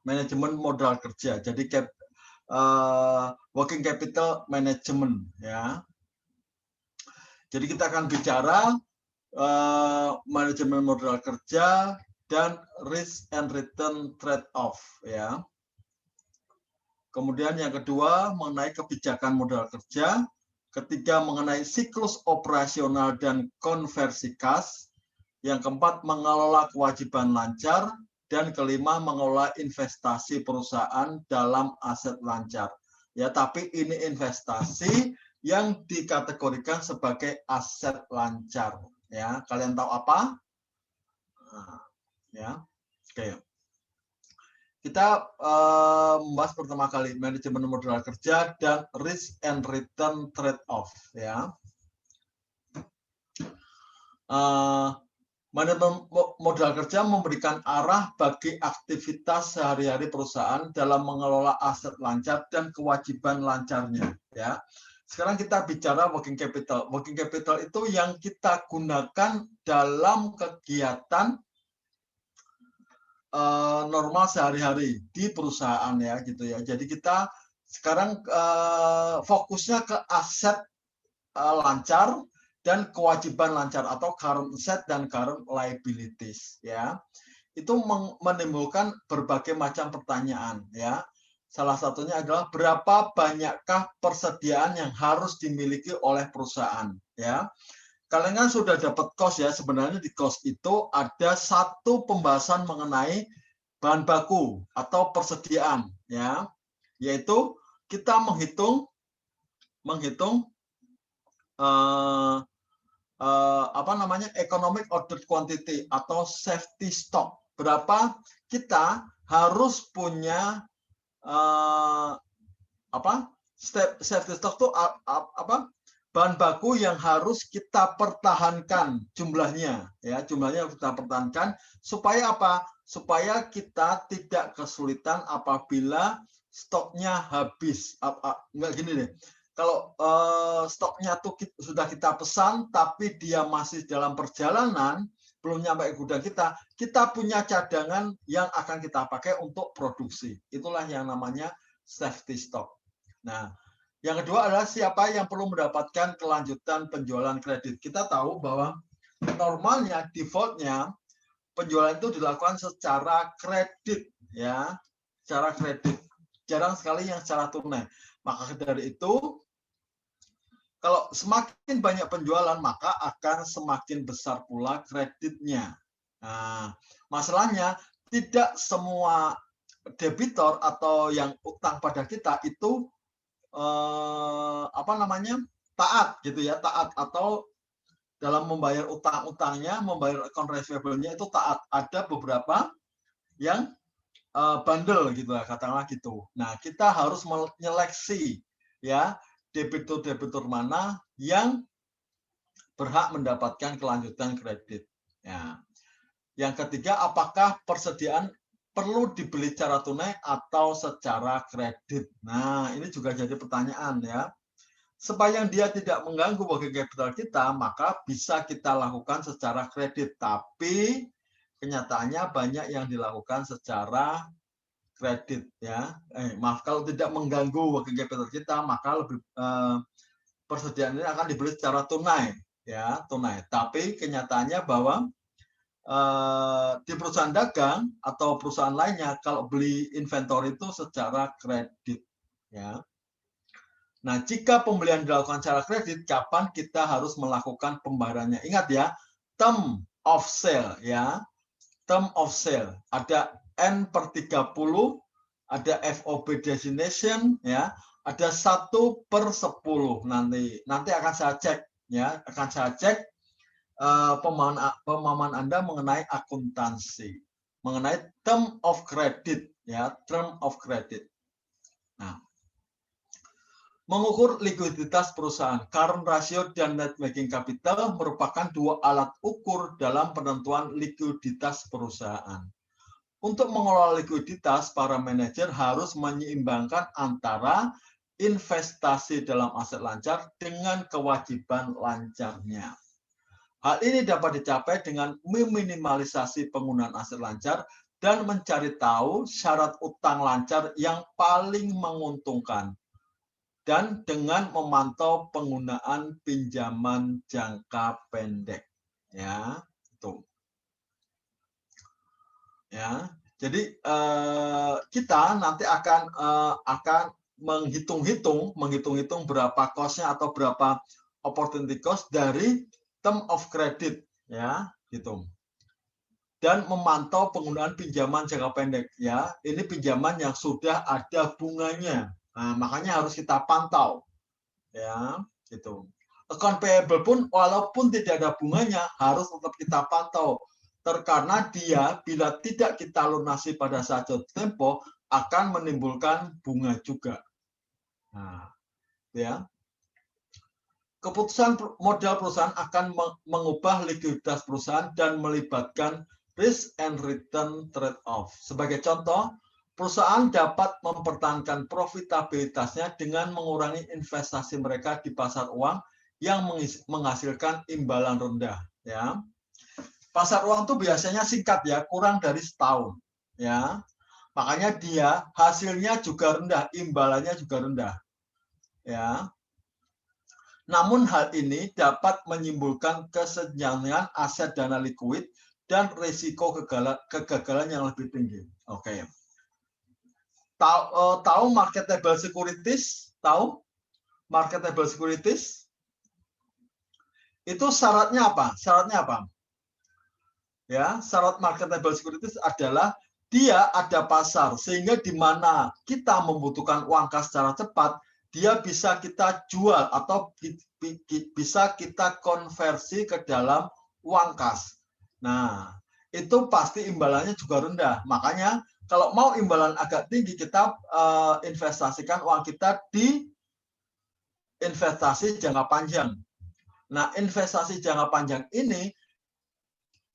manajemen modal kerja. Jadi working capital management ya. Jadi kita akan bicara manajemen modal kerja dan risk and return trade-off ya. Kemudian yang kedua mengenai kebijakan modal kerja, ketiga mengenai siklus operasional dan konversi kas, yang keempat mengelola kewajiban lancar, dan kelima mengelola investasi perusahaan dalam aset lancar. Ya, tapi ini investasi yang dikategorikan sebagai aset lancar. Ya, kalian tahu apa? Nah, ya, oke. Kita membahas pertama kali manajemen modal kerja dan risk and return trade-off. Ya, manajemen modal kerja memberikan arah bagi aktivitas sehari-hari perusahaan dalam mengelola aset lancar dan kewajiban lancarnya. Ya, sekarang kita bicara working capital. Working capital itu yang kita gunakan dalam kegiatan normal sehari-hari di perusahaan ya gitu ya. Jadi kita sekarang fokusnya ke aset lancar dan kewajiban lancar atau current asset dan current liabilities ya. Itu menimbulkan berbagai macam pertanyaan ya. Salah satunya adalah berapa banyakkah persediaan yang harus dimiliki oleh perusahaan ya. Kalian kan sudah dapat cost ya, sebenarnya di cost itu ada satu pembahasan mengenai bahan baku atau persediaan ya, yaitu kita menghitung apa namanya economic ordered quantity atau safety stock. Berapa kita harus punya safety stock itu apa? Bahan baku yang harus kita pertahankan jumlahnya ya, jumlahnya harus kita pertahankan supaya apa? Supaya kita tidak kesulitan apabila stoknya habis. Enggak gini deh. Kalau stoknya tuh sudah kita pesan tapi dia masih dalam perjalanan, belum nyampe gudang kita punya cadangan yang akan kita pakai untuk produksi. Itulah yang namanya safety stock. Nah, yang kedua adalah siapa yang perlu mendapatkan kelanjutan penjualan kredit. Kita tahu bahwa normalnya, defaultnya penjualan itu dilakukan secara kredit ya, secara kredit. Jarang sekali yang secara tunai. Maka dari itu, kalau semakin banyak penjualan, maka akan semakin besar pula kreditnya. Nah, masalahnya tidak semua debitor atau yang utang pada kita itu taat gitu ya, taat atau dalam membayar utang-utangnya, membayar account receivable-nya itu taat. Ada beberapa yang bandel gitu lah, katakanlah gitu. Nah, kita harus menyeleksi ya debitur-debitur mana yang berhak mendapatkan kelanjutan kredit. Ya. Yang ketiga, apakah persediaan perlu dibeli secara tunai atau secara kredit? Nah, ini juga jadi pertanyaan ya. Supaya dia tidak mengganggu working capital kita, maka bisa kita lakukan secara kredit. Tapi kenyataannya banyak yang dilakukan secara kredit ya. Maaf, kalau tidak mengganggu working capital kita, maka lebih persediaan ini akan dibeli secara tunai ya, tunai. Tapi kenyataannya bahwa di perusahaan dagang atau perusahaan lainnya kalau beli inventory itu secara kredit ya. Nah, jika pembelian dilakukan secara kredit, kapan kita harus melakukan pembayarannya? Ingat ya, term of sale ya. Term of sale ada N/30, ada FOB destination ya, ada 1/10 nanti akan saya cek ya, akan saya cek pemahaman Anda mengenai akuntansi, mengenai term of credit ya, term of credit. Nah, mengukur likuiditas perusahaan, current ratio dan net working capital merupakan dua alat ukur dalam penentuan likuiditas perusahaan. Untuk mengelola likuiditas, para manajer harus menyeimbangkan antara investasi dalam aset lancar dengan kewajiban lancarnya. Hal ini dapat dicapai dengan meminimalisasi penggunaan aset lancar dan mencari tahu syarat utang lancar yang paling menguntungkan, dan dengan memantau penggunaan pinjaman jangka pendek. Ya, itu. Ya, jadi kita nanti akan menghitung berapa cost-nya atau berapa opportunity cost dari term of credit, ya, gitu. Dan memantau penggunaan pinjaman jangka pendek, ya. Ini pinjaman yang sudah ada bunganya. Nah, makanya harus kita pantau, ya, gitu. Account payable pun walaupun tidak ada bunganya harus tetap kita pantau. Karena dia bila tidak kita lunasi pada saat jatuh tempo akan menimbulkan bunga juga. Nah, ya. Keputusan modal perusahaan akan mengubah likuiditas perusahaan dan melibatkan risk and return trade-off. Sebagai contoh, perusahaan dapat mempertahankan profitabilitasnya dengan mengurangi investasi mereka di pasar uang yang menghasilkan imbalan rendah. Ya. Pasar uang itu biasanya singkat, ya, kurang dari setahun, ya. Makanya dia hasilnya juga rendah, imbalannya juga rendah, ya. Namun hal ini dapat menimbulkan kesenjangan aset dana likuid dan risiko kegagalan yang lebih tinggi. Oke. Tahu marketable securities? Tahu marketable securities? Itu syaratnya apa? Syaratnya apa? Ya, syarat marketable securities adalah dia ada pasar, sehingga di mana kita membutuhkan uang kas secara cepat, dia bisa kita jual atau bisa kita konversi ke dalam uang kas. Nah, itu pasti imbalannya juga rendah. Makanya kalau mau imbalan agak tinggi, kita investasikan uang kita di investasi jangka panjang. Nah, investasi jangka panjang ini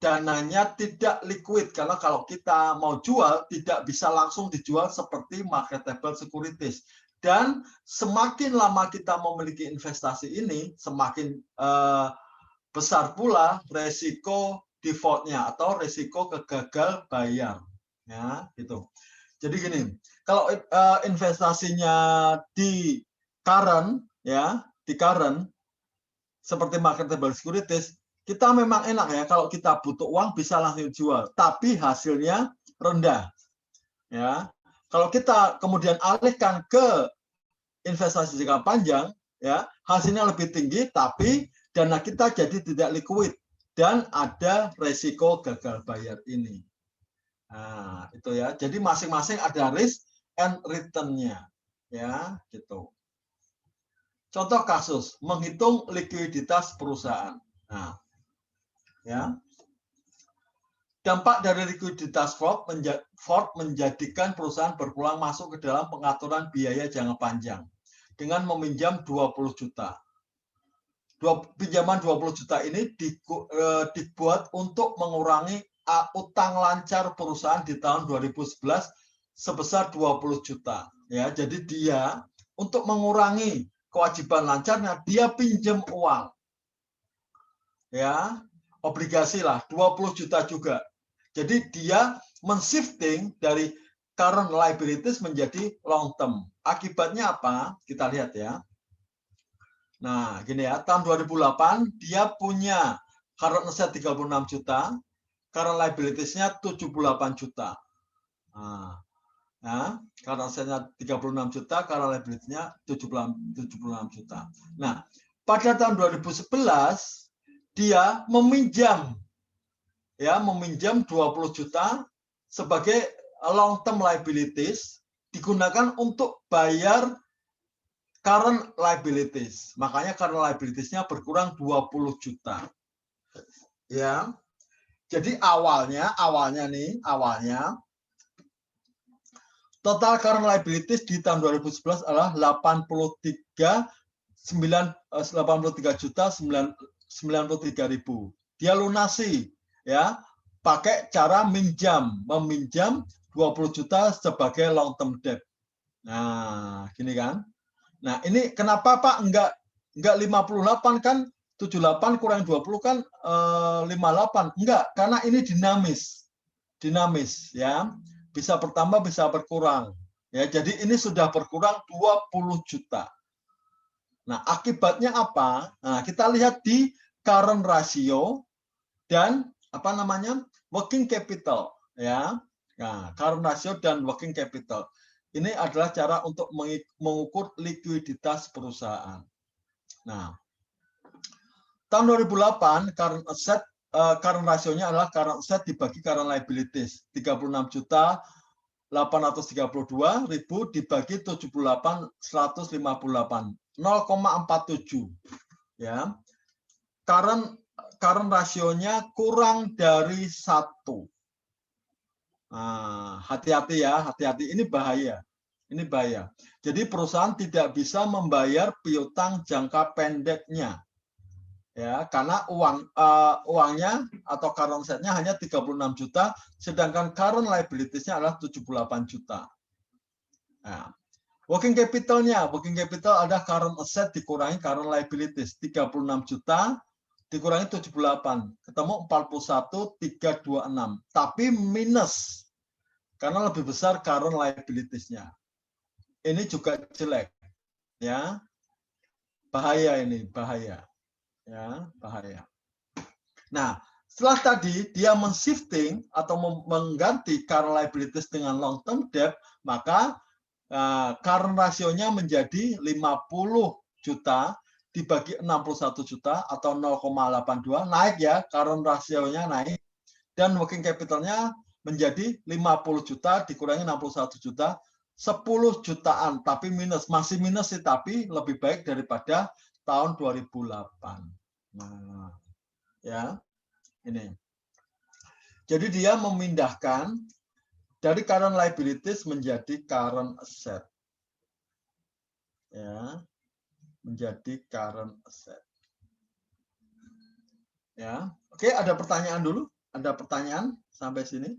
dananya tidak liquid, karena kalau kita mau jual tidak bisa langsung dijual seperti marketable securities. Dan semakin lama kita memiliki investasi ini, semakin besar pula resiko defaultnya atau resiko kegagal bayar, ya, gitu. Jadi gini, kalau investasinya di current, ya, di current seperti marketable securities, kita memang enak, ya, kalau kita butuh uang bisa langsung jual, tapi hasilnya rendah, ya. Kalau kita kemudian alihkan ke investasi jangka panjang, ya, hasilnya lebih tinggi, tapi dana kita jadi tidak liquid dan ada resiko gagal bayar ini. Nah, itu, ya. Jadi masing-masing ada risk and return-nya, ya, gitu. Contoh kasus menghitung likuiditas perusahaan. Nah, ya. Dampak dari likuiditas fraud menjadikan perusahaan berpeluang masuk ke dalam pengaturan biaya jangka panjang dengan meminjam 20 juta. Pinjaman 20 juta ini dibuat untuk mengurangi utang lancar perusahaan di tahun 2011 sebesar 20 juta. Ya, jadi dia untuk mengurangi kewajiban lancarnya dia pinjam uang. Ya, obligasi lah 20 juta juga. Jadi dia men-shifting dari current liabilities menjadi long term. Akibatnya apa? Kita lihat, ya. Nah, gini, ya, tahun 2008 dia punya current asset 36 juta, current liabilities-nya 78 juta. Nah, ya, current asset-nya 36 juta, current liabilities-nya 76 juta. Nah, pada tahun 2011 dia meminjam 20 juta sebagai long term liabilities, digunakan untuk bayar current liabilities. Makanya current liabilities-nya berkurang 20 juta. Ya. Jadi awalnya total current liabilities di tahun 2011 adalah 83 juta 93 ribu. Dia lunasi, ya, pakai cara meminjam 20 juta sebagai long term debt. Nah, gini kan. Nah, ini kenapa Pak enggak 58 kan 78 kurang 20 kan 58. Enggak, karena ini dinamis. dinamis ya. Bisa bertambah, bisa berkurang. Ya, jadi ini sudah berkurang 20 juta. Nah, akibatnya apa? Nah, kita lihat di current ratio dan apa namanya? Working capital ya. Nah, current ratio dan working capital. Ini adalah cara untuk mengukur likuiditas perusahaan. Nah, tahun 2008 current asset current rasionya adalah current asset dibagi current liabilities 36 juta 832.000 dibagi 78.158 0,47 ya. Current rasionya kurang dari 1. Nah, hati-hati ya, hati-hati, ini bahaya. Ini bahaya. Jadi perusahaan tidak bisa membayar piutang jangka pendeknya. Ya, karena uangnya atau current asset-nya hanya 36 juta, sedangkan current liabilities-nya adalah 78 juta. Nah, working capital-nya, working capital ada current asset dikurangi current liabilities, 36 juta dikurangi 78, ketemu 41.326, tapi minus karena lebih besar current liabilities-nya. Ini juga jelek, ya, bahaya ini, bahaya. Ya, bahaya. Nah, setelah tadi dia men-shifting atau mengganti current liabilities dengan long term debt, maka current rasionya menjadi 50 juta dibagi 61 juta atau 0,82, naik ya, current rasionya naik, dan working capitalnya menjadi 50 juta dikurangi 61 juta, 10 jutaan, tapi minus, masih minus sih, tapi lebih baik daripada tahun 2008. Nah, ya, ini. Jadi dia memindahkan dari current liabilities menjadi current asset. Ya, menjadi current asset. Ya, oke, ada pertanyaan dulu? Ada pertanyaan sampai sini?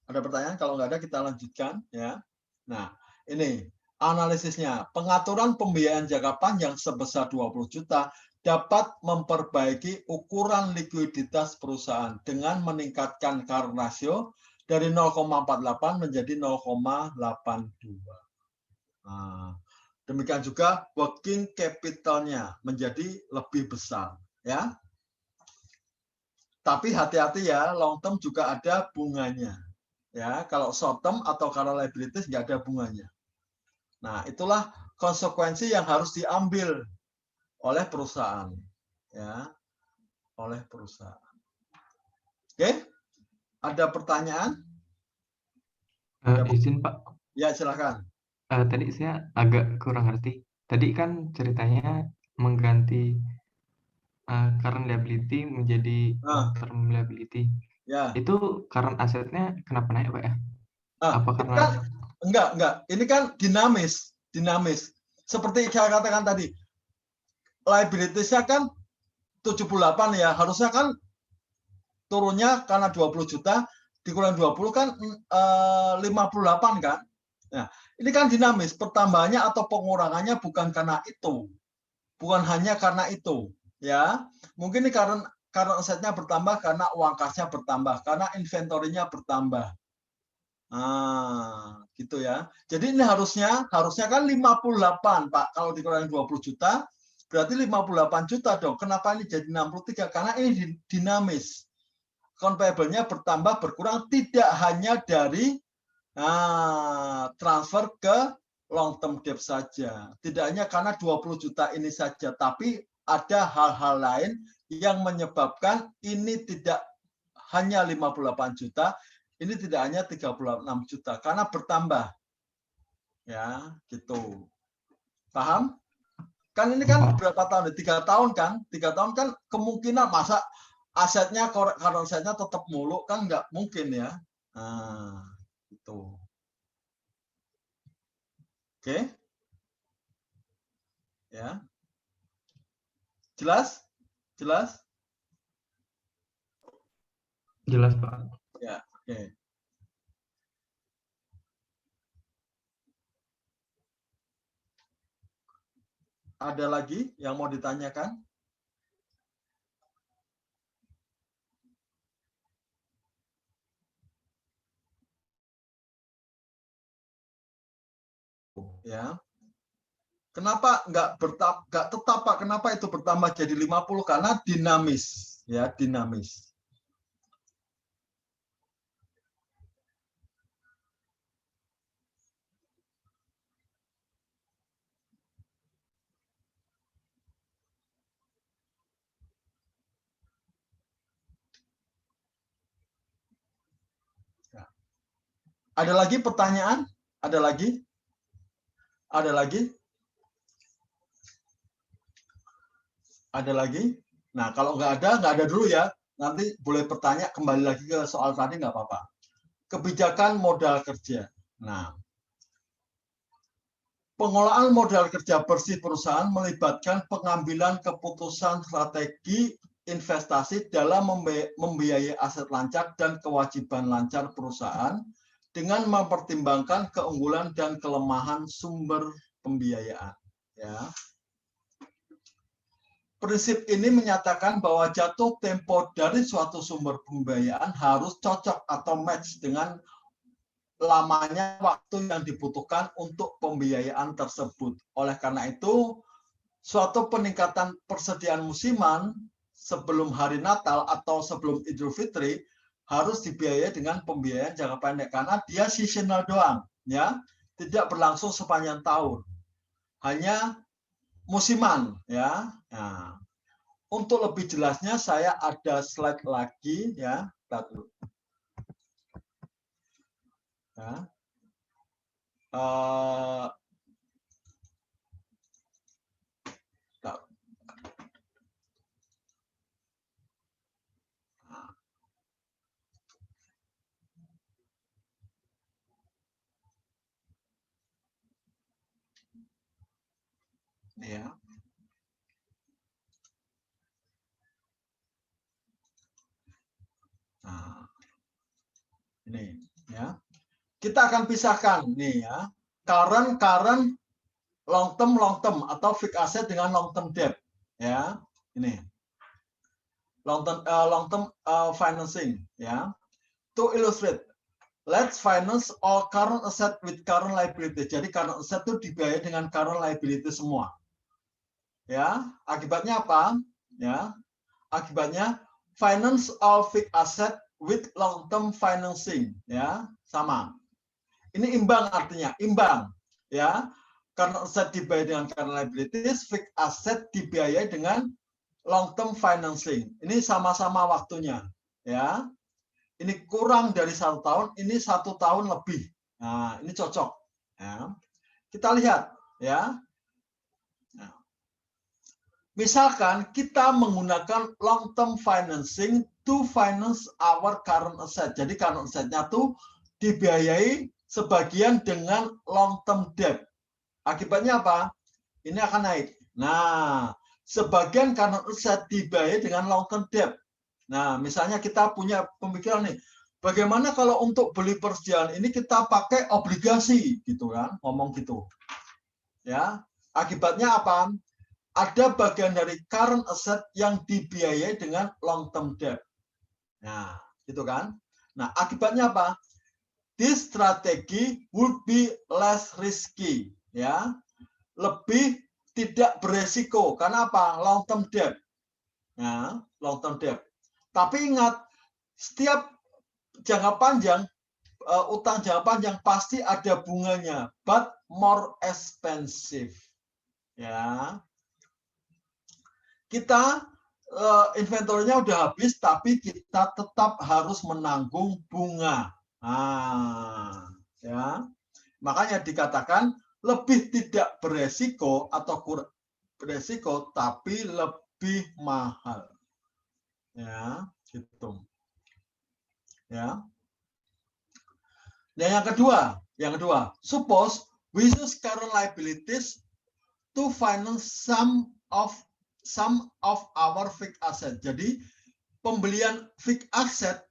Ada pertanyaan? Kalau nggak ada kita lanjutkan ya. Nah, ini analisisnya. Pengaturan pembiayaan jangka panjang sebesar 20 juta dapat memperbaiki ukuran likuiditas perusahaan dengan meningkatkan current ratio dari 0,48 menjadi 0,82. Nah, demikian juga working capital-nya menjadi lebih besar ya. Tapi hati-hati ya, long term juga ada bunganya. Ya, kalau short term atau current liabilities nggak ada bunganya. Nah, itulah konsekuensi yang harus diambil oleh perusahaan, ya, oleh perusahaan. Oke, ada pertanyaan? Izin Pak. Ya, silakan. Tadi saya agak kurang ngerti. Tadi kan ceritanya mengganti current liability menjadi long term liability. Ya. Itu current asetnya kenapa naik Pak ya? Apa Ini karena kan enggak. Ini kan dinamis. Seperti saya katakan tadi, liabilities-nya kan 78 ya, harusnya kan turunnya karena 20 juta dikurangi 20 kan 58 kan. Nah, ini kan dinamis, pertambahannya atau pengurangannya bukan karena itu. Bukan hanya karena itu, ya. Mungkin ini karena asetnya bertambah karena uang kasnya bertambah, karena inventorinya bertambah. Nah, gitu ya. Jadi ini harusnya kan 58, Pak. Kalau dikurangi 20 juta, berarti 58 juta dong. Kenapa ini jadi 63? Karena ini dinamis. Compatible-nya bertambah berkurang tidak hanya dari transfer ke long term debt saja. Tidak hanya karena 20 juta ini saja, tapi ada hal-hal lain yang menyebabkan ini tidak hanya 58 juta, ini tidak hanya 36 juta karena bertambah. Ya, gitu. Paham? Kan ini kan berapa tahun? 3 tahun kan? 3 tahun kan kemungkinan masa asetnya current asetnya tetap muluk kan nggak mungkin ya. Nah, gitu. Oke. Ya. Jelas? Jelas? jelas Pak? Ya, oke. Ada lagi yang mau ditanyakan? ya. Kenapa nggak tetap Pak? Kenapa itu bertambah jadi 50? Karena dinamis, ya, dinamis. Ada lagi pertanyaan? Ada lagi? Ada lagi? Ada lagi? Nah, kalau nggak ada dulu ya. Nanti boleh bertanya kembali lagi ke soal tadi, nggak apa-apa. Kebijakan modal kerja. Nah, pengelolaan modal kerja bersih perusahaan melibatkan pengambilan keputusan strategi investasi dalam membiayai aset lancar dan kewajiban lancar perusahaan dengan mempertimbangkan keunggulan dan kelemahan sumber pembiayaan. Ya. Prinsip ini menyatakan bahwa jatuh tempo dari suatu sumber pembiayaan harus cocok atau match dengan lamanya waktu yang dibutuhkan untuk pembiayaan tersebut. Oleh karena itu, suatu peningkatan persediaan musiman sebelum hari Natal atau sebelum Idul Fitri harus dibiayai dengan pembiayaan jangka pendek karena dia seasonal doang, ya, tidak berlangsung sepanjang tahun, hanya musiman, ya. Nah, untuk lebih jelasnya saya ada slide lagi, ya. Ya. Ya. Nah, ini, ya. Kita akan pisahkan nih, ya, current long term atau fixed asset dengan long term debt, ya. Ini long term financing, ya. To illustrate, let's finance all current asset with current liability. Jadi current asset itu dibiayai dengan current liability semua, ya. Akibatnya apa? Ya, akibatnya finance all fixed asset with long term financing, ya, sama. Ini imbang, artinya imbang, ya. Karena aset dibiayai dengan current liabilities, fixed asset dibiayai dengan long term financing. Ini sama-sama waktunya, ya. Ini kurang dari 1 tahun, ini 1 tahun lebih. Nah, ini cocok, ya. Kita lihat, ya. Nah, misalkan kita menggunakan long term financing to finance our current asset. Jadi current assetnya tuh dibiayai sebagian dengan long term debt. Akibatnya apa? Ini akan naik. Nah, sebagian current asset dibiayai dengan long term debt. Nah, misalnya kita punya pemikiran nih, bagaimana kalau untuk beli persediaan ini kita pakai obligasi, gitu kan? Ngomong gitu. Ya, akibatnya apa? Ada bagian dari current asset yang dibiayai dengan long term debt. Nah, gitu kan? Nah, akibatnya apa? This strategy would be less risky, ya, lebih tidak beresiko. Karena apa? Long term debt, ya, long term debt. Tapi ingat, setiap jangka panjang, utang jangka panjang pasti ada bunganya, but more expensive, ya. Kita inventornya udah habis, tapi kita tetap harus menanggung bunga. Nah, ya, makanya dikatakan lebih tidak beresiko atau kurang beresiko, tapi lebih mahal. Ya, gitu. Ya. Nah, yang kedua, suppose we use current liabilities to finance some of our fixed asset. Jadi pembelian fixed asset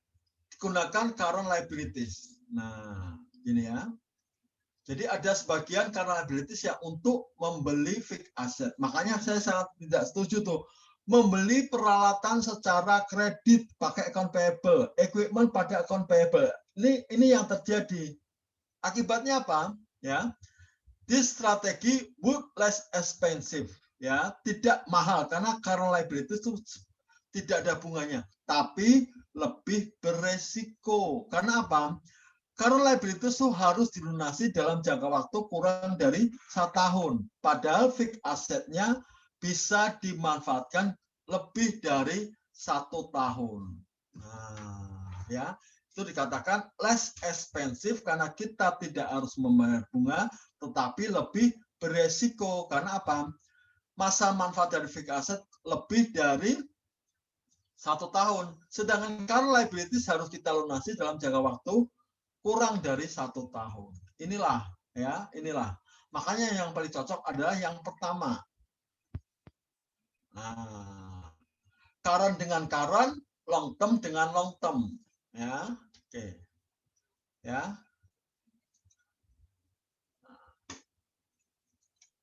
digunakan current liabilities. Nah, ini ya. Jadi ada sebagian current liabilities yang untuk membeli fixed asset. Makanya saya sangat tidak setuju tuh membeli peralatan secara kredit pakai account payable, equipment pada account payable. Ini yang terjadi. Akibatnya apa? Ya. this strategy would less expensive, ya, tidak mahal karena current liability itu tidak ada bunganya, tapi lebih beresiko. Karena apa? Current liability itu harus dilunasi dalam jangka waktu kurang dari 1 tahun. Padahal fixed assetnya bisa dimanfaatkan lebih dari 1 tahun. Nah, ya, itu dikatakan less expensive karena kita tidak harus membayar bunga, tetapi lebih beresiko. Karena apa? Masa manfaat dari fixed asset lebih dari 1 tahun. Sedangkan current liabilities harus kita lunasi dalam jangka waktu kurang dari 1 tahun. Inilah, ya, inilah. Makanya yang paling cocok adalah yang pertama. Nah, current dengan current, long term dengan long term, ya, oke, ya.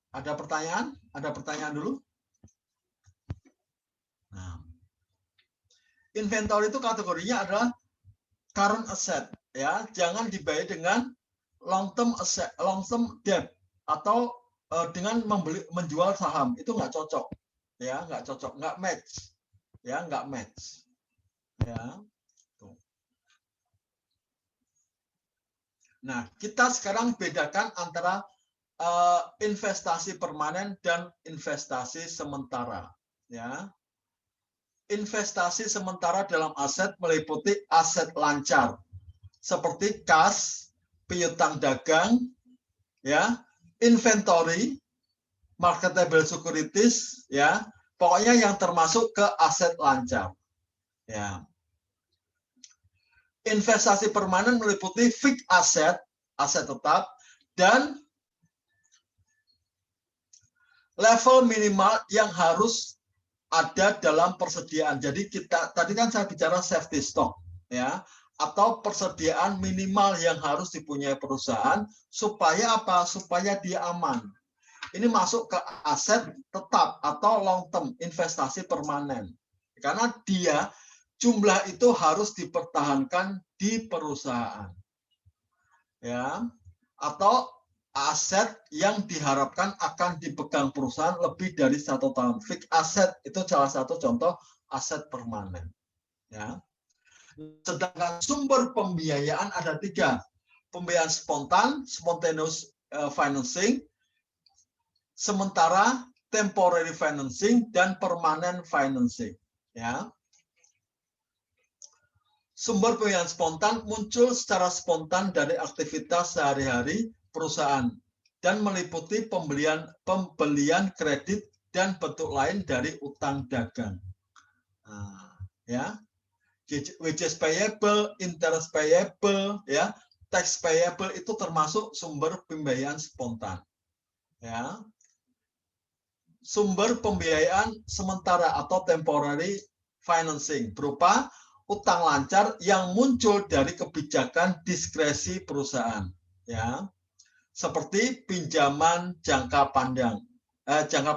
Ada pertanyaan? Ada pertanyaan dulu? Nah, inventory itu kategorinya adalah current asset, ya, jangan dibayar dengan long term asset, long term debt atau dengan menjual saham, itu nggak cocok, ya, nggak cocok, nggak match, ya, nggak match, ya. Tuh. Nah, kita sekarang bedakan antara investasi permanen dan investasi sementara, ya. Investasi sementara dalam aset meliputi aset lancar seperti kas, piutang dagang, ya, inventory, marketable securities, ya, pokoknya yang termasuk ke aset lancar, ya. Investasi permanen meliputi fixed asset, aset tetap, dan level minimal yang harus ada dalam persediaan. Jadi kita tadi kan saya bicara safety stock, ya, atau persediaan minimal yang harus dipunyai perusahaan supaya apa? Supaya dia aman. Ini masuk ke aset tetap atau long term, investasi permanen. Karena dia jumlah itu harus dipertahankan di perusahaan. Ya, atau aset yang diharapkan akan dipegang perusahaan lebih dari 1 tahun. Fixed asset itu salah satu contoh aset permanen. Ya. Sedangkan sumber pembiayaan ada 3. Pembiayaan spontan, spontaneous financing, sementara temporary financing, dan permanent financing. Ya. Sumber pembiayaan spontan muncul secara spontan dari aktivitas sehari-hari perusahaan dan meliputi pembelian kredit dan bentuk lain dari utang dagang. Nah, ya, wages payable, interest payable, ya, tax payable itu termasuk sumber pembiayaan spontan. Ya, sumber pembiayaan sementara atau temporary financing berupa utang lancar yang muncul dari kebijakan diskresi perusahaan. Ya. Seperti pinjaman jangka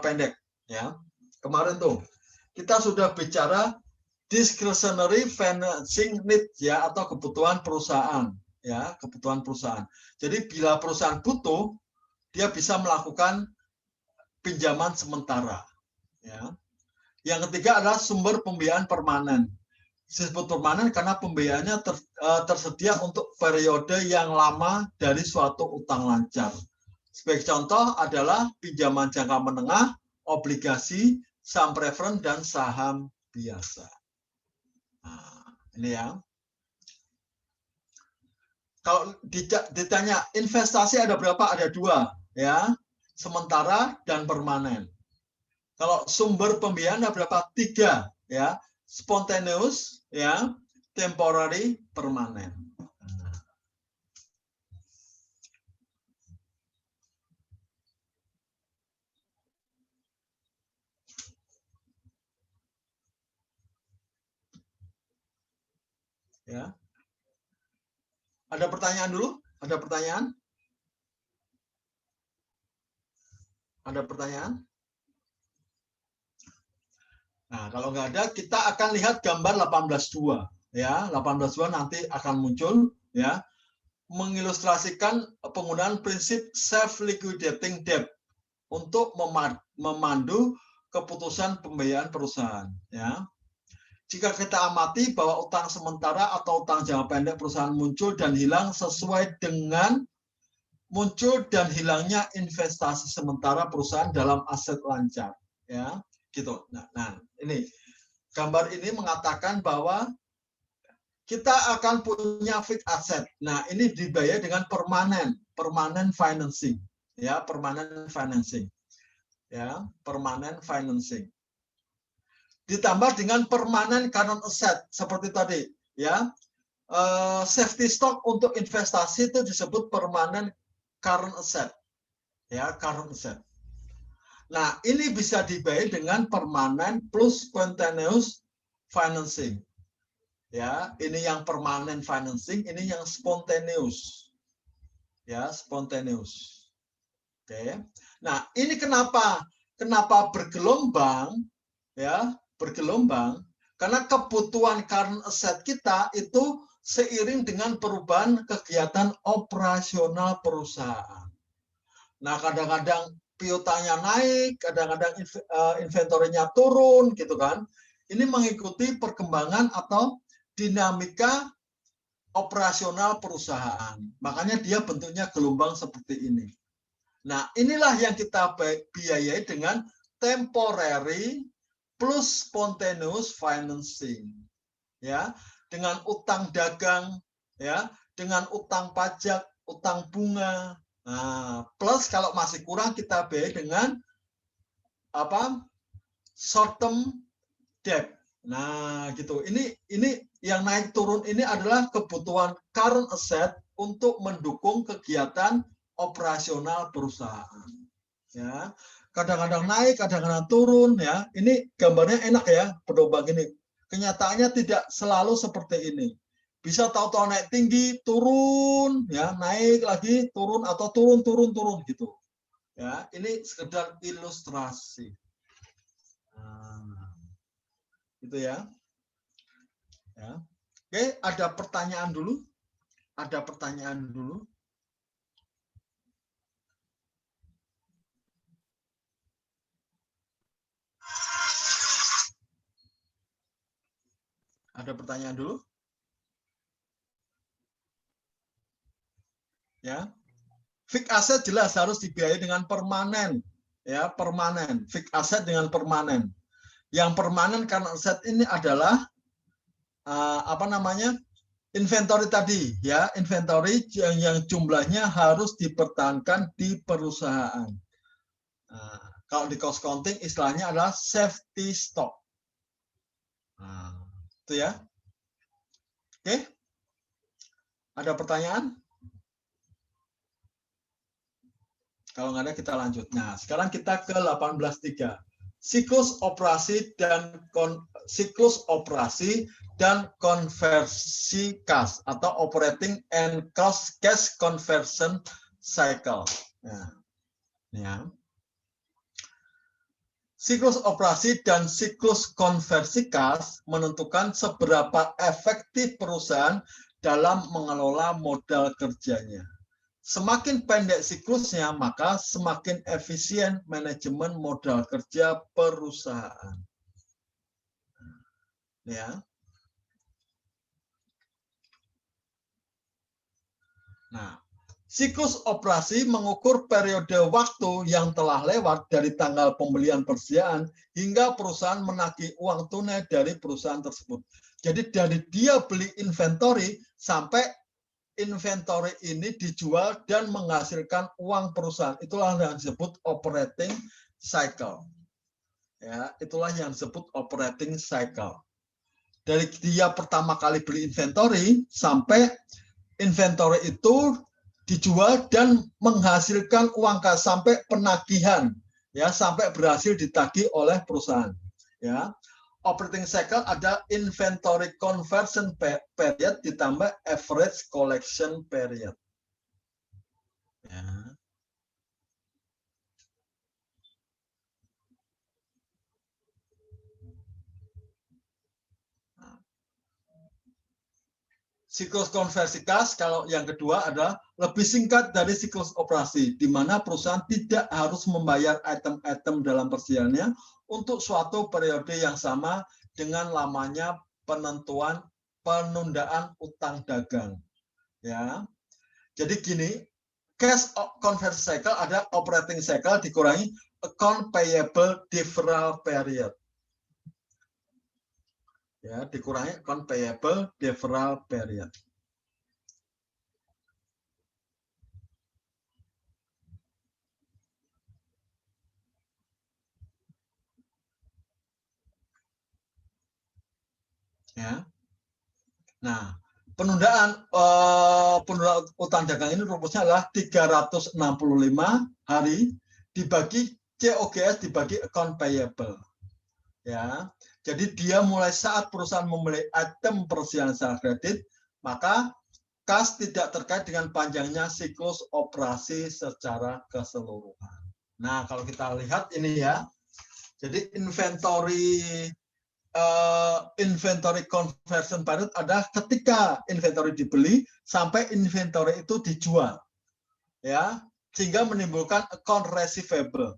pendek, ya. Kemarin tuh kita sudah bicara discretionary financing need, ya, atau kebutuhan perusahaan, ya, kebutuhan perusahaan. Jadi bila perusahaan butuh, dia bisa melakukan pinjaman sementara, ya. Yang ketiga adalah sumber pembiayaan permanen. Disebut permanen karena pembiayaannya tersedia untuk periode yang lama dari suatu utang lancar. Sebagai contoh adalah pinjaman jangka menengah, obligasi, saham preferen, dan saham biasa. Nah, ini ya. Kalau ditanya investasi ada berapa? Ada 2, ya, sementara dan permanen. Kalau sumber pembiayaan ada berapa? 3, ya. Spontaneous, ya, temporary, permanen. Ya. Ada pertanyaan dulu? Ada pertanyaan? Ada pertanyaan? Nah, kalau nggak ada, kita akan lihat gambar 18.2. Ya, 18.2 nanti akan muncul. Ya, mengilustrasikan penggunaan prinsip self-liquidating debt untuk memandu keputusan pembiayaan perusahaan. Ya. Jika kita amati bahwa utang sementara atau utang jangka pendek perusahaan muncul dan hilang sesuai dengan muncul dan hilangnya investasi sementara perusahaan dalam aset lancar, ya, gitu. Nah, ini gambar ini mengatakan bahwa kita akan punya fixed asset. Nah, ini dibayar dengan permanent financing, ya, permanent financing, ya, permanent financing. Ditambah dengan permanent current asset seperti tadi, ya. Safety stock untuk investasi itu disebut permanent current asset, ya, current asset. Nah, ini bisa dibayar dengan permanen plus spontaneous financing. Ya, ini yang permanent financing, ini yang spontaneous. Ya, spontaneous. Oke. Nah, ini kenapa bergelombang? Ya, bergelombang karena kebutuhan current asset kita itu seiring dengan perubahan kegiatan operasional perusahaan. Nah, kadang-kadang piutangnya naik, kadang-kadang inventorinya turun, gitu kan. Ini mengikuti perkembangan atau dinamika operasional perusahaan. Makanya dia bentuknya gelombang seperti ini. Nah, inilah yang kita biayai dengan temporary plus spontaneous financing. Ya, dengan utang dagang, ya, dengan utang pajak, utang bunga. Nah, plus kalau masih kurang kita bayar dengan apa? Short term debt. Nah, gitu. Ini yang naik turun ini adalah kebutuhan current asset untuk mendukung kegiatan operasional perusahaan. Ya, kadang-kadang naik, kadang-kadang turun. Ya, ini gambarnya enak ya, pedoman ini. Kenyataannya tidak selalu seperti ini. Bisa tahu-tahu naik tinggi, turun, ya, naik lagi, turun atau turun gitu. Ya, ini sekedar ilustrasi. Nah, gitu ya. Ya. Oke, ada pertanyaan dulu? Ada pertanyaan dulu? Ada pertanyaan dulu? Ya. Fixed asset jelas harus dibiayai dengan permanen, ya, permanen. Fixed asset dengan permanen. Yang permanen karena aset ini adalah apa namanya? Inventory tadi, ya, inventory yang jumlahnya harus dipertahankan di perusahaan. Nah, kalau di cost counting istilahnya adalah safety stock. Nah, itu ya. Oke. Ada pertanyaan? Kalau nggak ada kita lanjut. Nah, sekarang kita ke 18.3. Siklus operasi dan konversi kas atau operating and cash conversion cycle. Nah, ya. Siklus operasi dan siklus konversi kas menentukan seberapa efektif perusahaan dalam mengelola modal kerjanya. Semakin pendek siklusnya, maka semakin efisien manajemen modal kerja perusahaan. Ya. Nah, siklus operasi mengukur periode waktu yang telah lewat dari tanggal pembelian persediaan hingga perusahaan menagih uang tunai dari perusahaan tersebut. Jadi dari dia beli inventory sampai inventory ini dijual dan menghasilkan uang perusahaan. Itulah yang disebut operating cycle. Ya, itulah yang disebut operating cycle. Dari dia pertama kali beli inventory sampai inventory itu dijual dan menghasilkan uang kas sampai penagihan, ya, sampai berhasil ditagih oleh perusahaan. Ya. Operating cycle ada inventory conversion period ditambah average collection period. Ya. Siklus konversi kas, kalau yang kedua adalah lebih singkat dari siklus operasi, di mana perusahaan tidak harus membayar item-item dalam persediaannya untuk suatu periode yang sama dengan lamanya penundaan utang dagang. Ya, jadi gini, cash conversion cycle ada operating cycle dikurangi account payable deferral period. Ya, dikurangi account payable deferral period. Ya. Nah, penundaan utang dagang ini rumusnya adalah 365 hari dibagi COGS dibagi account payable. Ya. Jadi dia mulai saat perusahaan membeli item persediaan secara kredit, maka kas tidak terkait dengan panjangnya siklus operasi secara keseluruhan. Nah, kalau kita lihat ini ya, jadi inventory conversion period adalah ketika inventory dibeli sampai inventory itu dijual, ya, sehingga menimbulkan account receivable.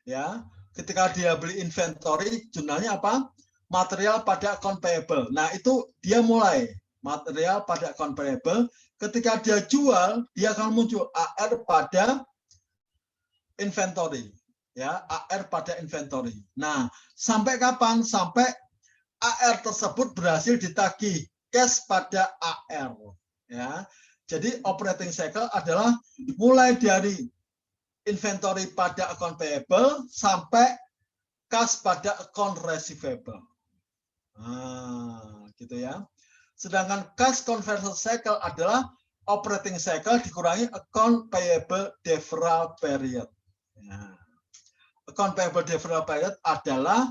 Ya, ketika dia beli inventory, jurnalnya apa? Material pada account payable. Nah, itu dia mulai material pada account payable. Ketika dia jual, dia akan muncul AR pada inventory. Ya, AR pada inventory. Nah, sampai kapan? Sampai AR tersebut berhasil ditagih cash pada AR. Ya, jadi operating cycle adalah mulai dari inventory pada account payable sampai kas pada account receivable. Nah, gitu ya. Sedangkan cash conversion cycle adalah operating cycle dikurangi account payable deferral period. Nah, account payable deferral period adalah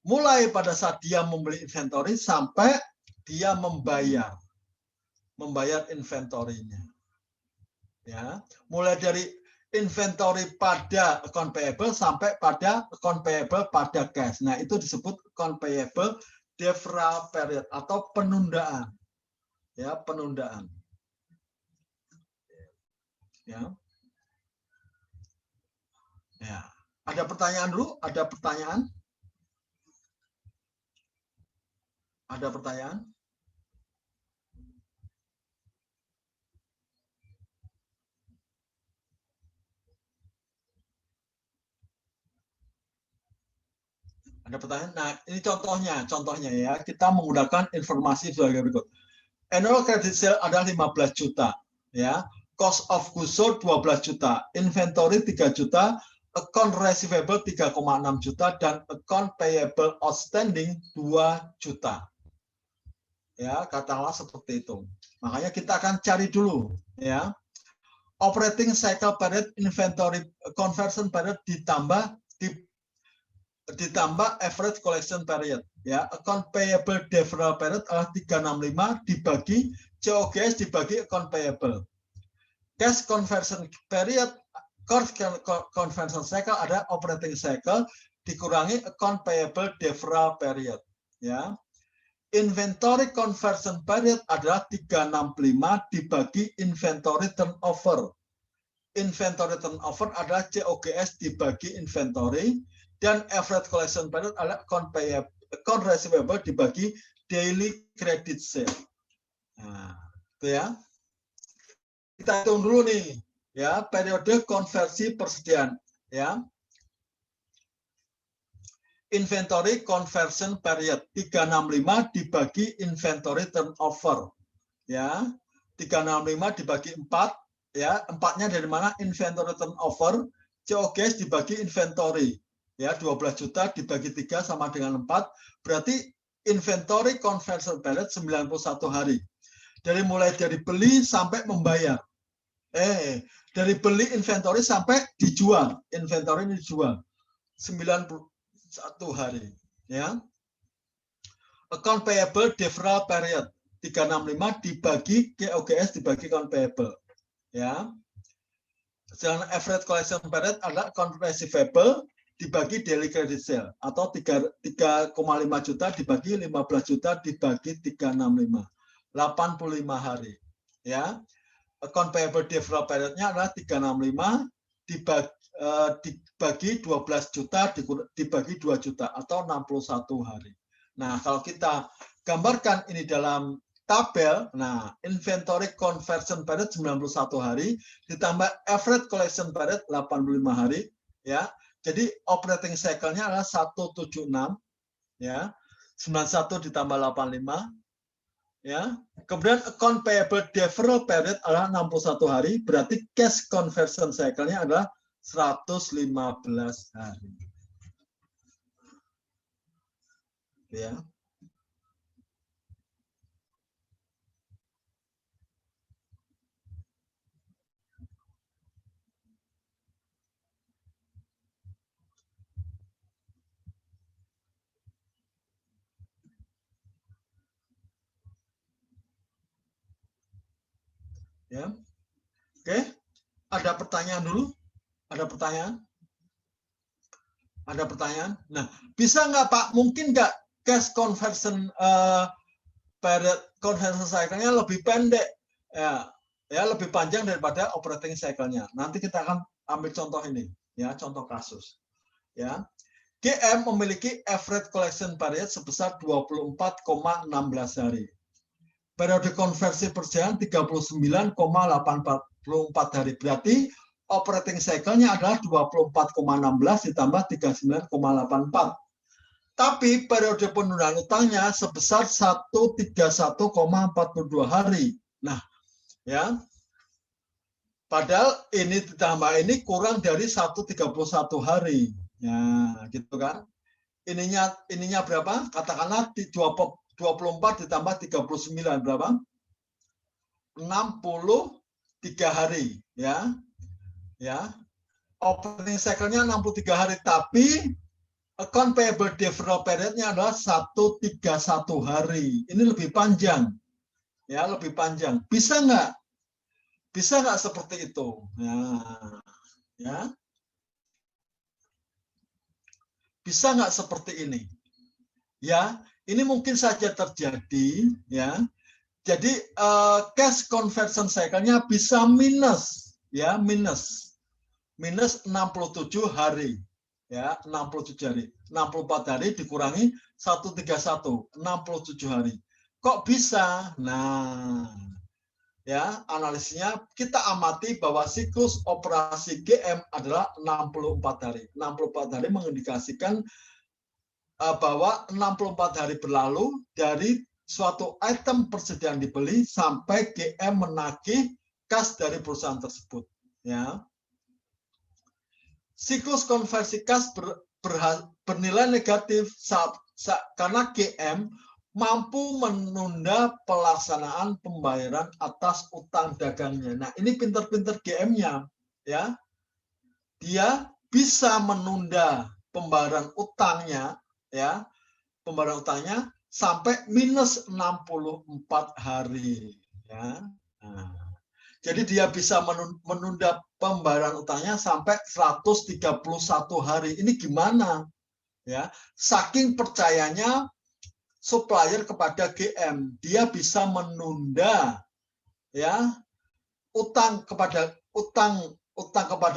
mulai pada saat dia membeli inventory sampai dia membayar inventory-nya. Ya, mulai dari inventory pada account payable sampai pada account payable pada cash. Nah, itu disebut account payable deferral period atau penundaan. Ya, penundaan. Ya. Ya. Ada pertanyaan dulu? Ada pertanyaan? Ada pertanyaan? Ada pertanyaan? Nah, ini contohnya ya. Kita menggunakan informasi sebagai berikut. Annual credit sale adalah 15 juta, ya. Cost of goods sold 12 juta, inventory 3 juta, account receivable 3,6 juta dan account payable outstanding 2 juta. Ya, katakanlah seperti itu. Makanya kita akan cari dulu, ya. Operating cycle period, inventory conversion period ditambah average collection period, ya. Account payable deferral period adalah 365 dibagi COGS dibagi account payable. Cash conversion period, conversion cycle ada operating cycle dikurangi account payable deferral period, ya. Inventory conversion period adalah 365 dibagi inventory turnover. Inventory turnover adalah COGS dibagi inventory, dan average collection period adalah account receivable dibagi daily credit sale. Nah, itu ya. Kita hitung dulu nih, ya, periode konversi persediaan, ya. Inventory conversion period 365 dibagi inventory turnover, ya. 365 dibagi 4, ya. 4-nya dari mana? Inventory turnover, COGS dibagi inventory. Ya, 12 juta dibagi 3 sama dengan 4, berarti inventory conversion period 91 hari. Mulai dari beli sampai membayar. Dari beli inventory sampai dijual. Inventory ini dijual. 91 hari. Ya. Account payable deferral period 365 dibagi COGS dibagi account payable. Ya. Sedangkan average collection period adalah account receivable dibagi daily credit sale atau 3,5 juta dibagi 15 juta dibagi 365. 85 hari. Ya. Account payable deferral period-nya adalah 365 dibagi 12 juta dibagi 2 juta atau 61 hari. Nah, kalau kita gambarkan ini dalam tabel, nah inventory conversion period 91 hari ditambah average collection period 85 hari, ya. Jadi operating cycle-nya adalah 176, ya. 91 ditambah 85, ya. Kemudian account payable deferral period adalah 61 hari, berarti cash conversion cycle-nya adalah 115 hari. Ya. Ya. Oke. Ada pertanyaan dulu? Ada pertanyaan? Ada pertanyaan? Nah, bisa nggak Pak? Mungkin nggak cash conversion period conversion cycle-nya lebih pendek, ya lebih panjang daripada operating cycle-nya. Nanti kita akan ambil contoh ini, ya contoh kasus. Ya, GM memiliki average collection period sebesar 24,16 hari. Periode konversi perjalanan 39,84 hari. Berarti operating cycle-nya adalah 24,16 ditambah 39,84. Tapi periode penundaan utangnya sebesar 131,42 hari. Nah, ya. Padahal ini ditambah ini kurang dari 131 hari. Ya, gitu kan. Ininya berapa? Katakanlah 24 ditambah 39 berapa? 63 hari, ya. Ya. Operating cycle-nya 63 hari, tapi account payable deferral period-nya adalah 131 hari. Ini lebih panjang. Ya, lebih panjang. Bisa nggak? Bisa nggak seperti itu? Ya. Bisa nggak seperti ini? Ya, ini mungkin saja terjadi, ya. Jadi cash conversion cycle-nya bisa minus, ya, minus 67 hari, ya, 67 hari. 64 hari dikurangi 131, 67 hari. Kok bisa? Nah, ya, analisisnya kita amati bahwa siklus operasi GM adalah 64 hari. 64 hari mengindikasikan bahwa 64 hari berlalu dari suatu item persediaan dibeli sampai GM menagih kas dari perusahaan tersebut. Ya. Siklus konversi kas bernilai negatif karena GM mampu menunda pelaksanaan pembayaran atas utang dagangnya. Nah, ini pinter-pinter GM-nya, ya. Dia bisa menunda pembayaran utangnya, ya, pembayaran utangnya sampai minus 64 hari, ya. Nah, jadi dia bisa menunda pembayaran utangnya sampai 131 hari. Ini gimana? Ya, saking percayanya supplier kepada GM, dia bisa menunda, ya, utang kepada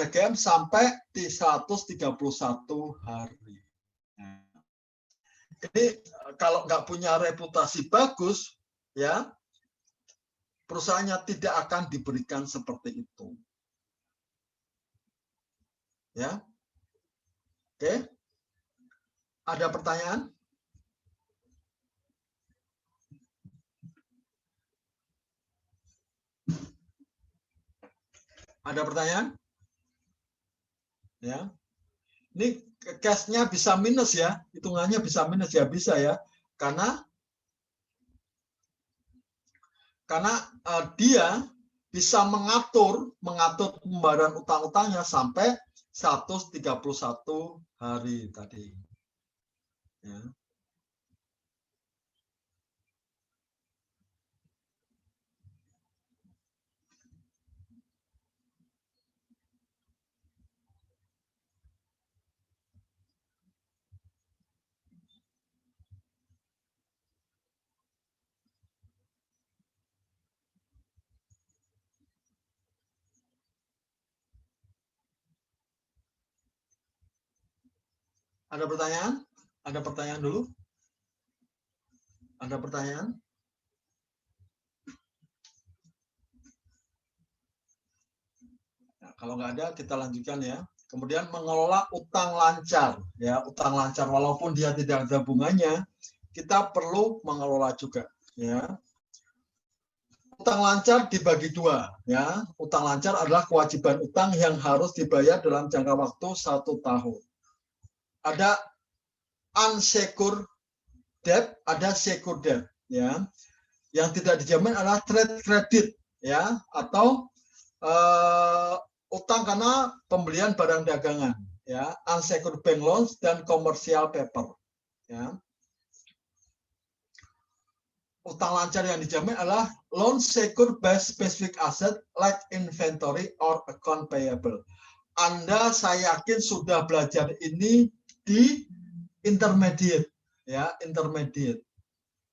GM sampai di 131 hari. Ini kalau nggak punya reputasi bagus, ya, perusahaannya tidak akan diberikan seperti itu. Ya, oke. Ada pertanyaan? Ada pertanyaan? Ya, ini cash-nya bisa minus ya, hitungannya bisa minus ya, bisa ya, karena dia bisa mengatur pembayaran utang-utangnya sampai 131 hari tadi. Ya. Ada pertanyaan? Ada pertanyaan dulu? Ada pertanyaan? Nah, kalau nggak ada, kita lanjutkan ya. Kemudian mengelola utang lancar, ya utang lancar walaupun dia tidak ada bunganya, kita perlu mengelola juga, ya. Utang lancar dibagi dua, ya. Utang lancar adalah kewajiban utang yang harus dibayar dalam jangka waktu 1 tahun. Ada unsecured debt, ada secured debt, ya. Yang tidak dijamin adalah trade credit, ya, atau utang karena pembelian barang dagangan, ya, unsecured bank loans dan commercial paper, ya. Utang lancar yang dijamin adalah loan secured by specific asset like inventory or account payable. Anda saya yakin sudah belajar ini di intermediate, ya, intermediate,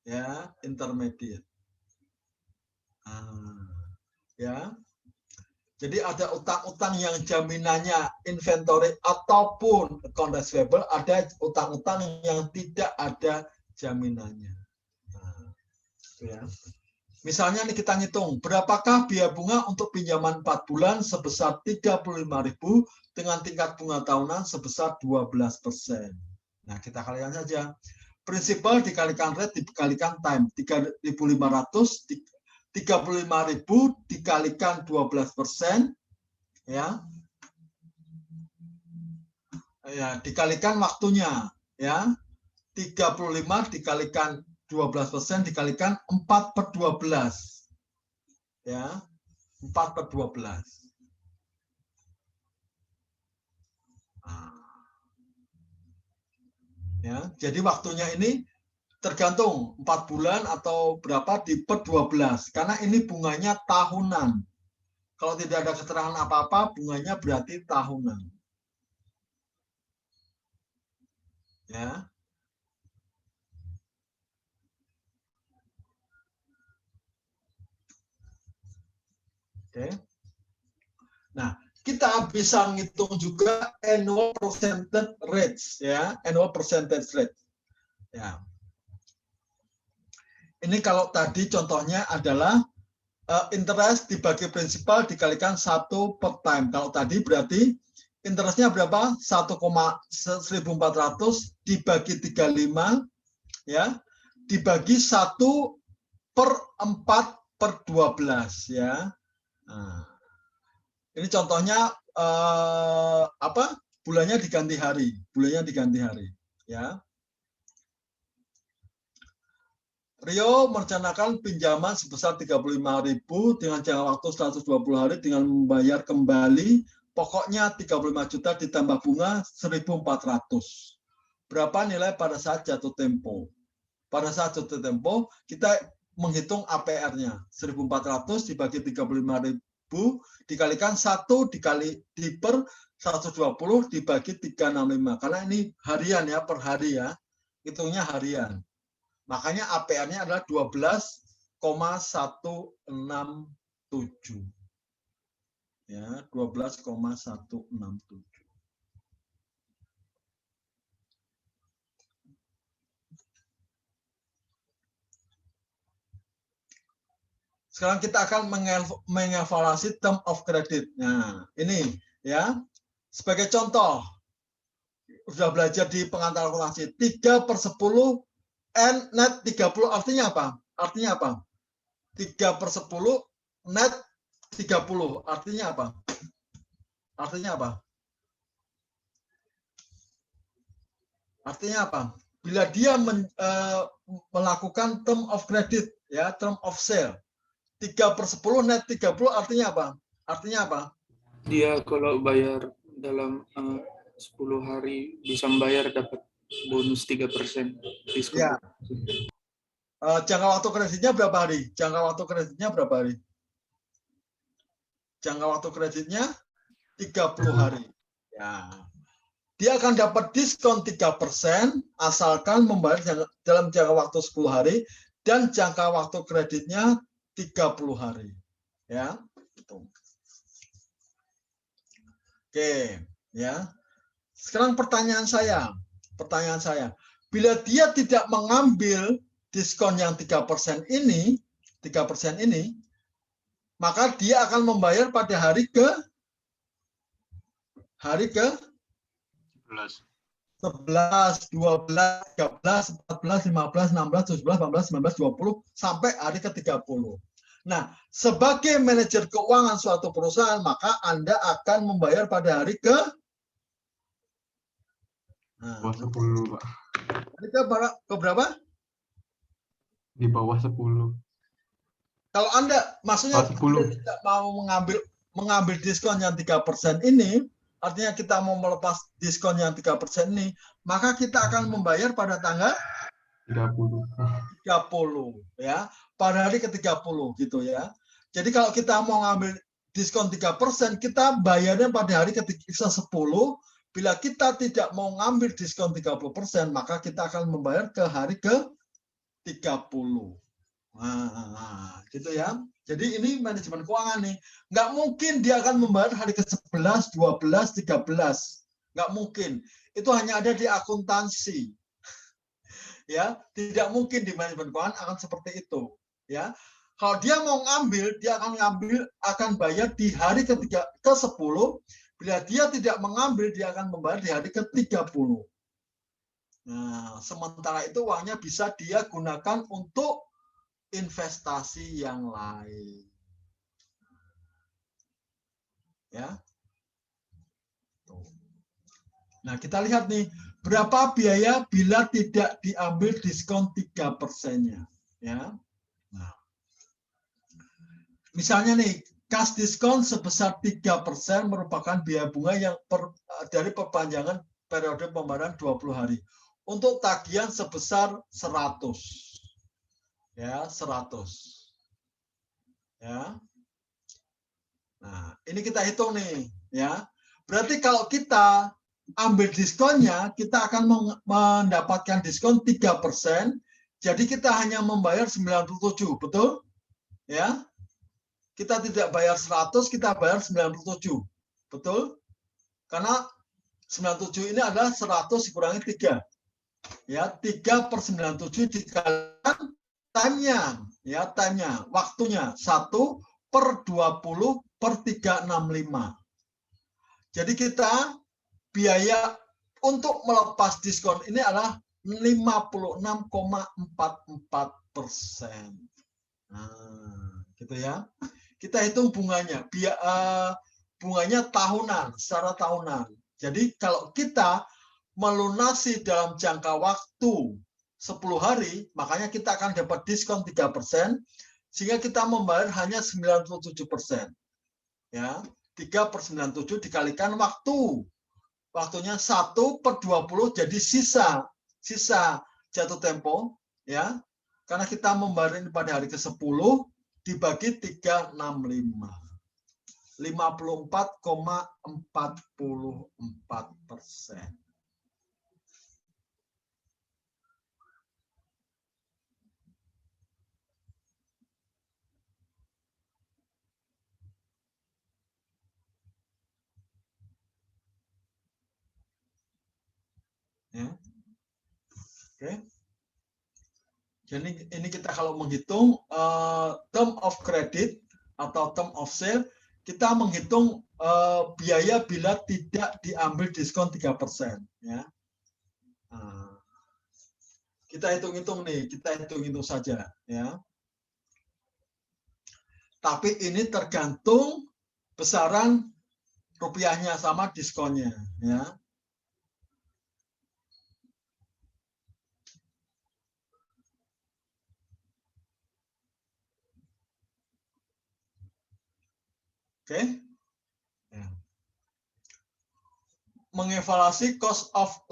ya, intermediate. Ya. Jadi ada utang-utang yang jaminannya inventory ataupun account receivable, ada utang-utang yang tidak ada jaminannya. Nah, ya. Misalnya nih kita ngitung, berapakah biaya bunga untuk pinjaman 4 bulan sebesar 35.000 dengan tingkat bunga tahunan sebesar 12%. Nah, kita kalikan saja. Prinsipal dikalikan rate dikalikan time, 3.500 35.000 dikalikan 12%, ya. Ya, dikalikan waktunya, ya. 35 dikalikan 12% dikalikan 4/12. Ya. 4/12. Ya, jadi waktunya ini tergantung 4 bulan atau berapa di per 12 karena ini bunganya tahunan. Kalau tidak ada keterangan apa-apa, bunganya berarti tahunan. Ya. Oke. Nah, kita bisa ngitung juga annual percentage rates, ya, annual percentage rate. Ya. Ini kalau tadi contohnya adalah interest dibagi prinsipal dikalikan 1 per time. Kalau tadi berarti interestnya berapa? 1,1400 dibagi 35, ya, dibagi 1 per 4/12, ya. Nah, ini contohnya bulannya diganti hari, ya. Rio merencanakan pinjaman sebesar 35.000 dengan jangka waktu 120 hari dengan membayar kembali pokoknya 35 juta ditambah bunga 1.400. Berapa nilai pada saat jatuh tempo? Pada saat jatuh tempo kita menghitung APR-nya 1.400 dibagi 35.000 dikalikan 1 dikali per 120 dibagi 365 karena ini harian ya, per hari ya, hitungnya harian. Makanya APR-nya adalah 12,167. Ya, 12,167. Sekarang kita akan mengevaluasi term of credit. Nah, ini ya. Sebagai contoh, sudah belajar di pengantar kalkulasi 3/10 N net 30 artinya apa? Artinya apa? 3/10 net 30 artinya apa? Artinya apa? Artinya apa? Bila dia melakukan term of credit, ya, term of sale, 3/10 net 30 artinya apa? Artinya apa? Dia kalau bayar dalam 10 hari bisa membayar dapat bonus 3% diskon. Ya. Jangka waktu kreditnya berapa hari? Jangka waktu kreditnya berapa hari? Jangka waktu kreditnya 30 hari. Ya. Dia akan dapat diskon 3% asalkan membayar dalam jangka waktu 10 hari dan jangka waktu kreditnya 30 hari. Ya. Gitu. Oke, ya. Sekarang pertanyaan saya pertanyaan saya, bila dia tidak mengambil diskon yang 3% ini, maka dia akan membayar pada hari ke 11, 12, 13, 14, 15, 16, 17, 18, 19, 20 sampai hari ke-30. Nah, sebagai manajer keuangan suatu perusahaan, maka Anda akan membayar pada hari ke bawah 10, Pak. Hari ke berapa? Di bawah 10. Kalau Anda maksudnya Anda tidak mau mengambil diskon yang 3% ini, artinya kita mau melepas diskon yang 3% ini, maka kita akan membayar pada tanggal 30 ya, pada hari ke-30 gitu ya. Jadi kalau kita mau ngambil diskon 3%, kita bayarnya pada hari ke-10. Bila kita tidak mau ngambil diskon 30%, maka kita akan membayar ke hari ke-30. Nah, gitu ya. Jadi ini manajemen keuangan nih. Nggak mungkin dia akan membayar hari ke-11, 12, 13. Nggak mungkin. Itu hanya ada di akuntansi. Ya, tidak mungkin di manajemen keuangan akan seperti itu. Ya, kalau dia mau ngambil, dia akan bayar di hari ke-10. Bila dia tidak mengambil, dia akan membayar di hari ke-30. Nah, sementara itu uangnya bisa dia gunakan untuk investasi yang lain. Ya. Nah, kita lihat nih, berapa biaya bila tidak diambil diskon 3%-nya. Ya. Nah, misalnya nih, cash diskon sebesar 3% merupakan biaya bunga yang dari perpanjangan periode pembayaran 20 hari. Untuk tagihan sebesar 100. Ya, 100. Ya. Nah, ini kita hitung nih, ya. Berarti kalau kita ambil diskonnya, kita akan mendapatkan diskon 3%. Jadi kita hanya membayar 97, betul? Ya. Kita tidak bayar 100, kita bayar 97. Betul? Karena 97 ini adalah 100 dikurangi 3. Ya, 3/97 dikalikan time-nya, ya, time-nya, waktunya 1/20/365. Jadi kita biaya untuk melepas diskon ini adalah 56,44%. Nah, gitu ya. Kita hitung bunganya, bunganya tahunan, secara tahunan. Jadi kalau kita melunasi dalam jangka waktu 10 hari, makanya kita akan dapat diskon 3%, sehingga kita membayar hanya 97%. Ya, 3/97 dikalikan waktu. Waktunya 1/20, jadi sisa jatuh tempo, ya. Karena kita membayar ini pada hari ke-10 dibagi 365. 54,44%. Ya. Oke. Jadi ini kita kalau menghitung term of credit atau term of sale, kita menghitung biaya bila tidak diambil diskon 3%. Ya. Nah, kita hitung-hitung nih, kita hitung-hitung saja. Ya. Tapi ini tergantung besaran rupiahnya sama diskonnya. Ya. Oke. Ya. Mengevaluasi cost of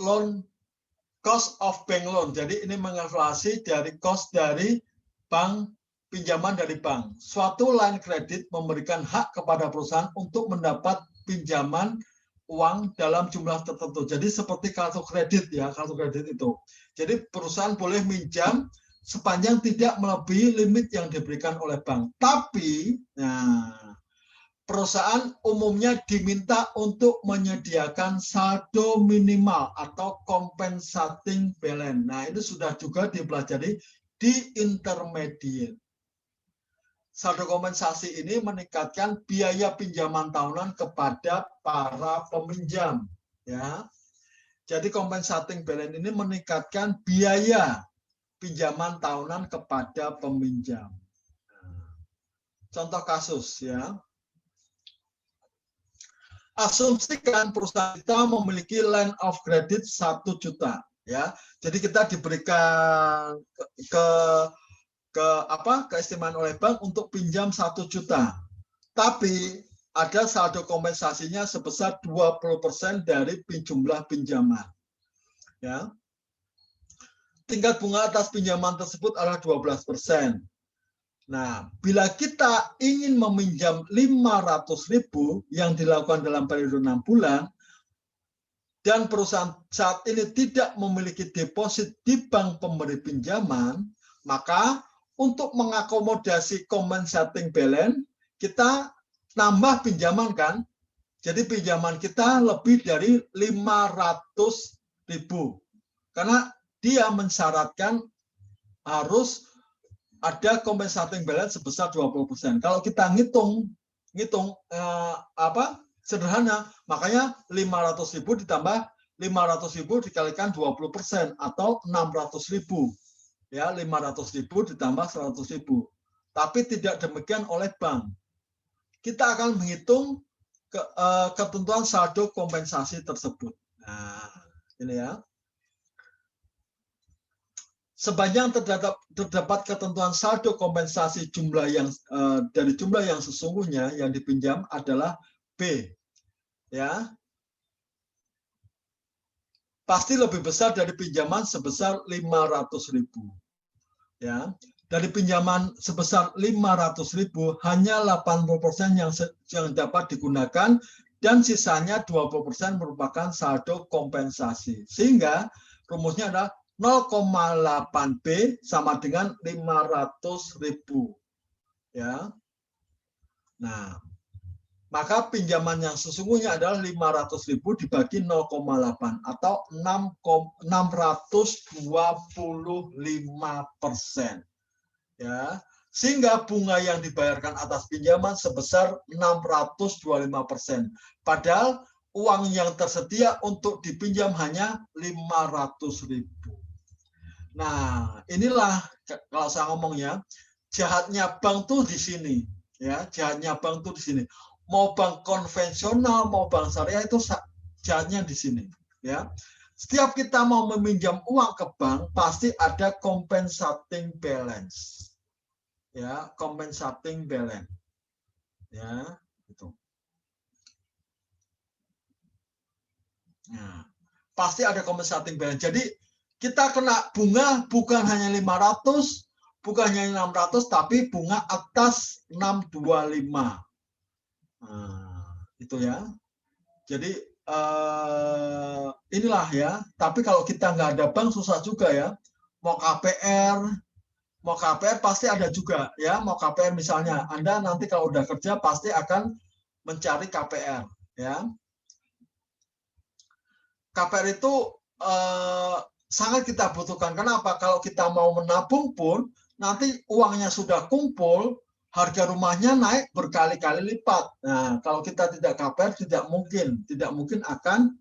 bank loan. Jadi ini mengevaluasi dari cost dari bank, pinjaman dari bank. Suatu line kredit memberikan hak kepada perusahaan untuk mendapat pinjaman uang dalam jumlah tertentu. Jadi seperti kartu kredit ya, kartu kredit itu. Jadi perusahaan boleh minjam sepanjang tidak melebihi limit yang diberikan oleh bank. Tapi, nah, perusahaan umumnya diminta untuk menyediakan saldo minimal atau compensating balance. Nah, itu sudah juga dipelajari di intermediate. Saldo kompensasi ini meningkatkan biaya pinjaman tahunan kepada para peminjam. Ya, jadi compensating balance ini meningkatkan biaya pinjaman tahunan kepada peminjam. Contoh kasus ya. Asumsikan perusahaan kita memiliki line of credit 1 juta ya. Jadi kita diberikan keistimewaan oleh bank untuk pinjam 1 juta. Tapi ada saldo kompensasinya sebesar 20% dari jumlah pinjaman. Ya. Tingkat bunga atas pinjaman tersebut adalah 12%. Nah, bila kita ingin meminjam 500.000 yang dilakukan dalam periode 6 bulan, dan perusahaan saat ini tidak memiliki deposit di bank pemberi pinjaman, maka untuk mengakomodasi compensating balance, kita nambah pinjaman kan? Jadi pinjaman kita lebih dari 500.000. Karena dia mensyaratkan harus ada compensating balance sebesar 20%. Kalau kita ngitung sederhana, makanya 500.000 ditambah 500.000 dikalikan 20% atau 600.000. Ya, 500.000 ditambah 100.000. Tapi tidak demikian oleh bank. Kita akan menghitung ketentuan saldo kompensasi tersebut. Nah, ini ya. Sepanjang terdapat ketentuan saldo kompensasi dari jumlah yang sesungguhnya yang dipinjam adalah B, ya, pasti lebih besar dari pinjaman sebesar 500.000. Ya, dari pinjaman sebesar 500.000 hanya 80% yang dapat digunakan dan sisanya 20% merupakan saldo kompensasi. Sehingga rumusnya adalah 0,8B sama dengan 500.000. Ya. Nah, maka pinjaman yang sesungguhnya adalah 500.000 dibagi 0,8 atau 625%. Ya. Sehingga bunga yang dibayarkan atas pinjaman sebesar 625%. Padahal uang yang tersedia untuk dipinjam hanya 500.000. Nah, inilah kalau saya ngomong ya, jahatnya bank tuh di sini, ya, jahatnya bank tuh di sini. Mau bank konvensional, mau bank syariah itu jahatnya di sini, ya. Setiap kita mau meminjam uang ke bank pasti ada compensating balance, ya, compensating balance, ya, itu. Nah, pasti ada compensating balance. Jadi kita kena bunga bukan hanya 500, bukan hanya 600, tapi bunga atas 625. Nah, itu ya. Jadi inilah ya. Tapi kalau kita nggak ada bank susah juga ya. Mau KPR pasti ada juga ya. Mau KPR misalnya, Anda nanti kalau udah kerja pasti akan mencari KPR ya. KPR itu sangat kita butuhkan. Kenapa? Kalau kita mau menabung pun, nanti uangnya sudah kumpul, harga rumahnya naik berkali-kali lipat. Nah, kalau kita tidak KPR, tidak mungkin akan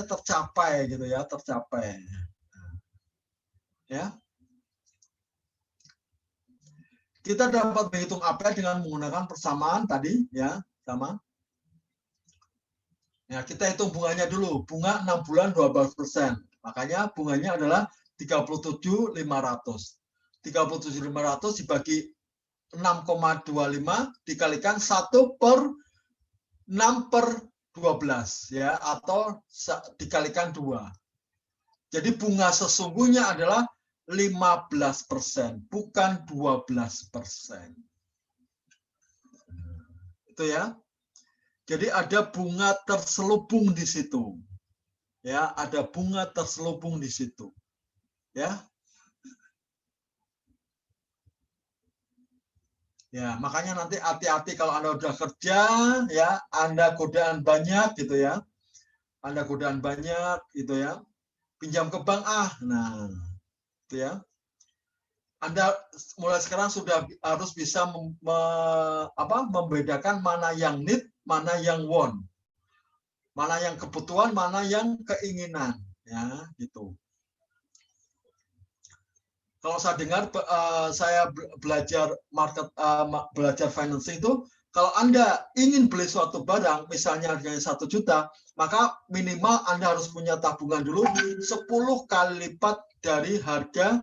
tercapai gitu ya, tercapai. Ya. Kita dapat menghitung APR dengan menggunakan persamaan tadi, ya, sama. Ya, kita hitung bunganya dulu. Bunga 6 bulan 12%. Makanya bunganya adalah 37.500. 37.500 dibagi 6,25 dikalikan 1/6/12 ya, atau dikalikan 2. Jadi bunga sesungguhnya adalah 15%, bukan 12%. Itu ya. Jadi ada bunga terselubung di situ. Ya, ada bunga terselubung di situ. Ya. Ya, makanya nanti hati-hati kalau Anda udah kerja, ya, Anda godaan banyak gitu ya. Anda godaan banyak gitu ya. Pinjam ke bank nah, itu ya. Anda mulai sekarang sudah harus bisa membedakan mana yang need, mana yang want. Mana yang kebutuhan, mana yang keinginan, ya, gitu. Kalau saya dengar, saya belajar belajar financing itu, kalau Anda ingin beli suatu barang, misalnya harganya 1 juta, maka minimal Anda harus punya tabungan dulu 10 kali lipat dari harga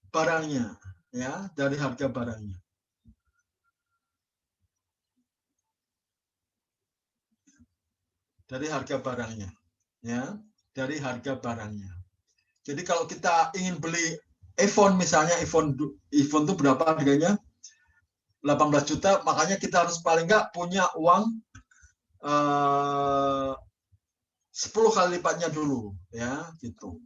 barangnya, ya, dari harga barangnya. Dari harga barangnya, ya, dari harga barangnya. Jadi kalau kita ingin beli iPhone, misalnya iPhone itu berapa harganya? 18 juta, makanya kita harus paling nggak punya uang 10 kali lipatnya dulu, ya, gitu.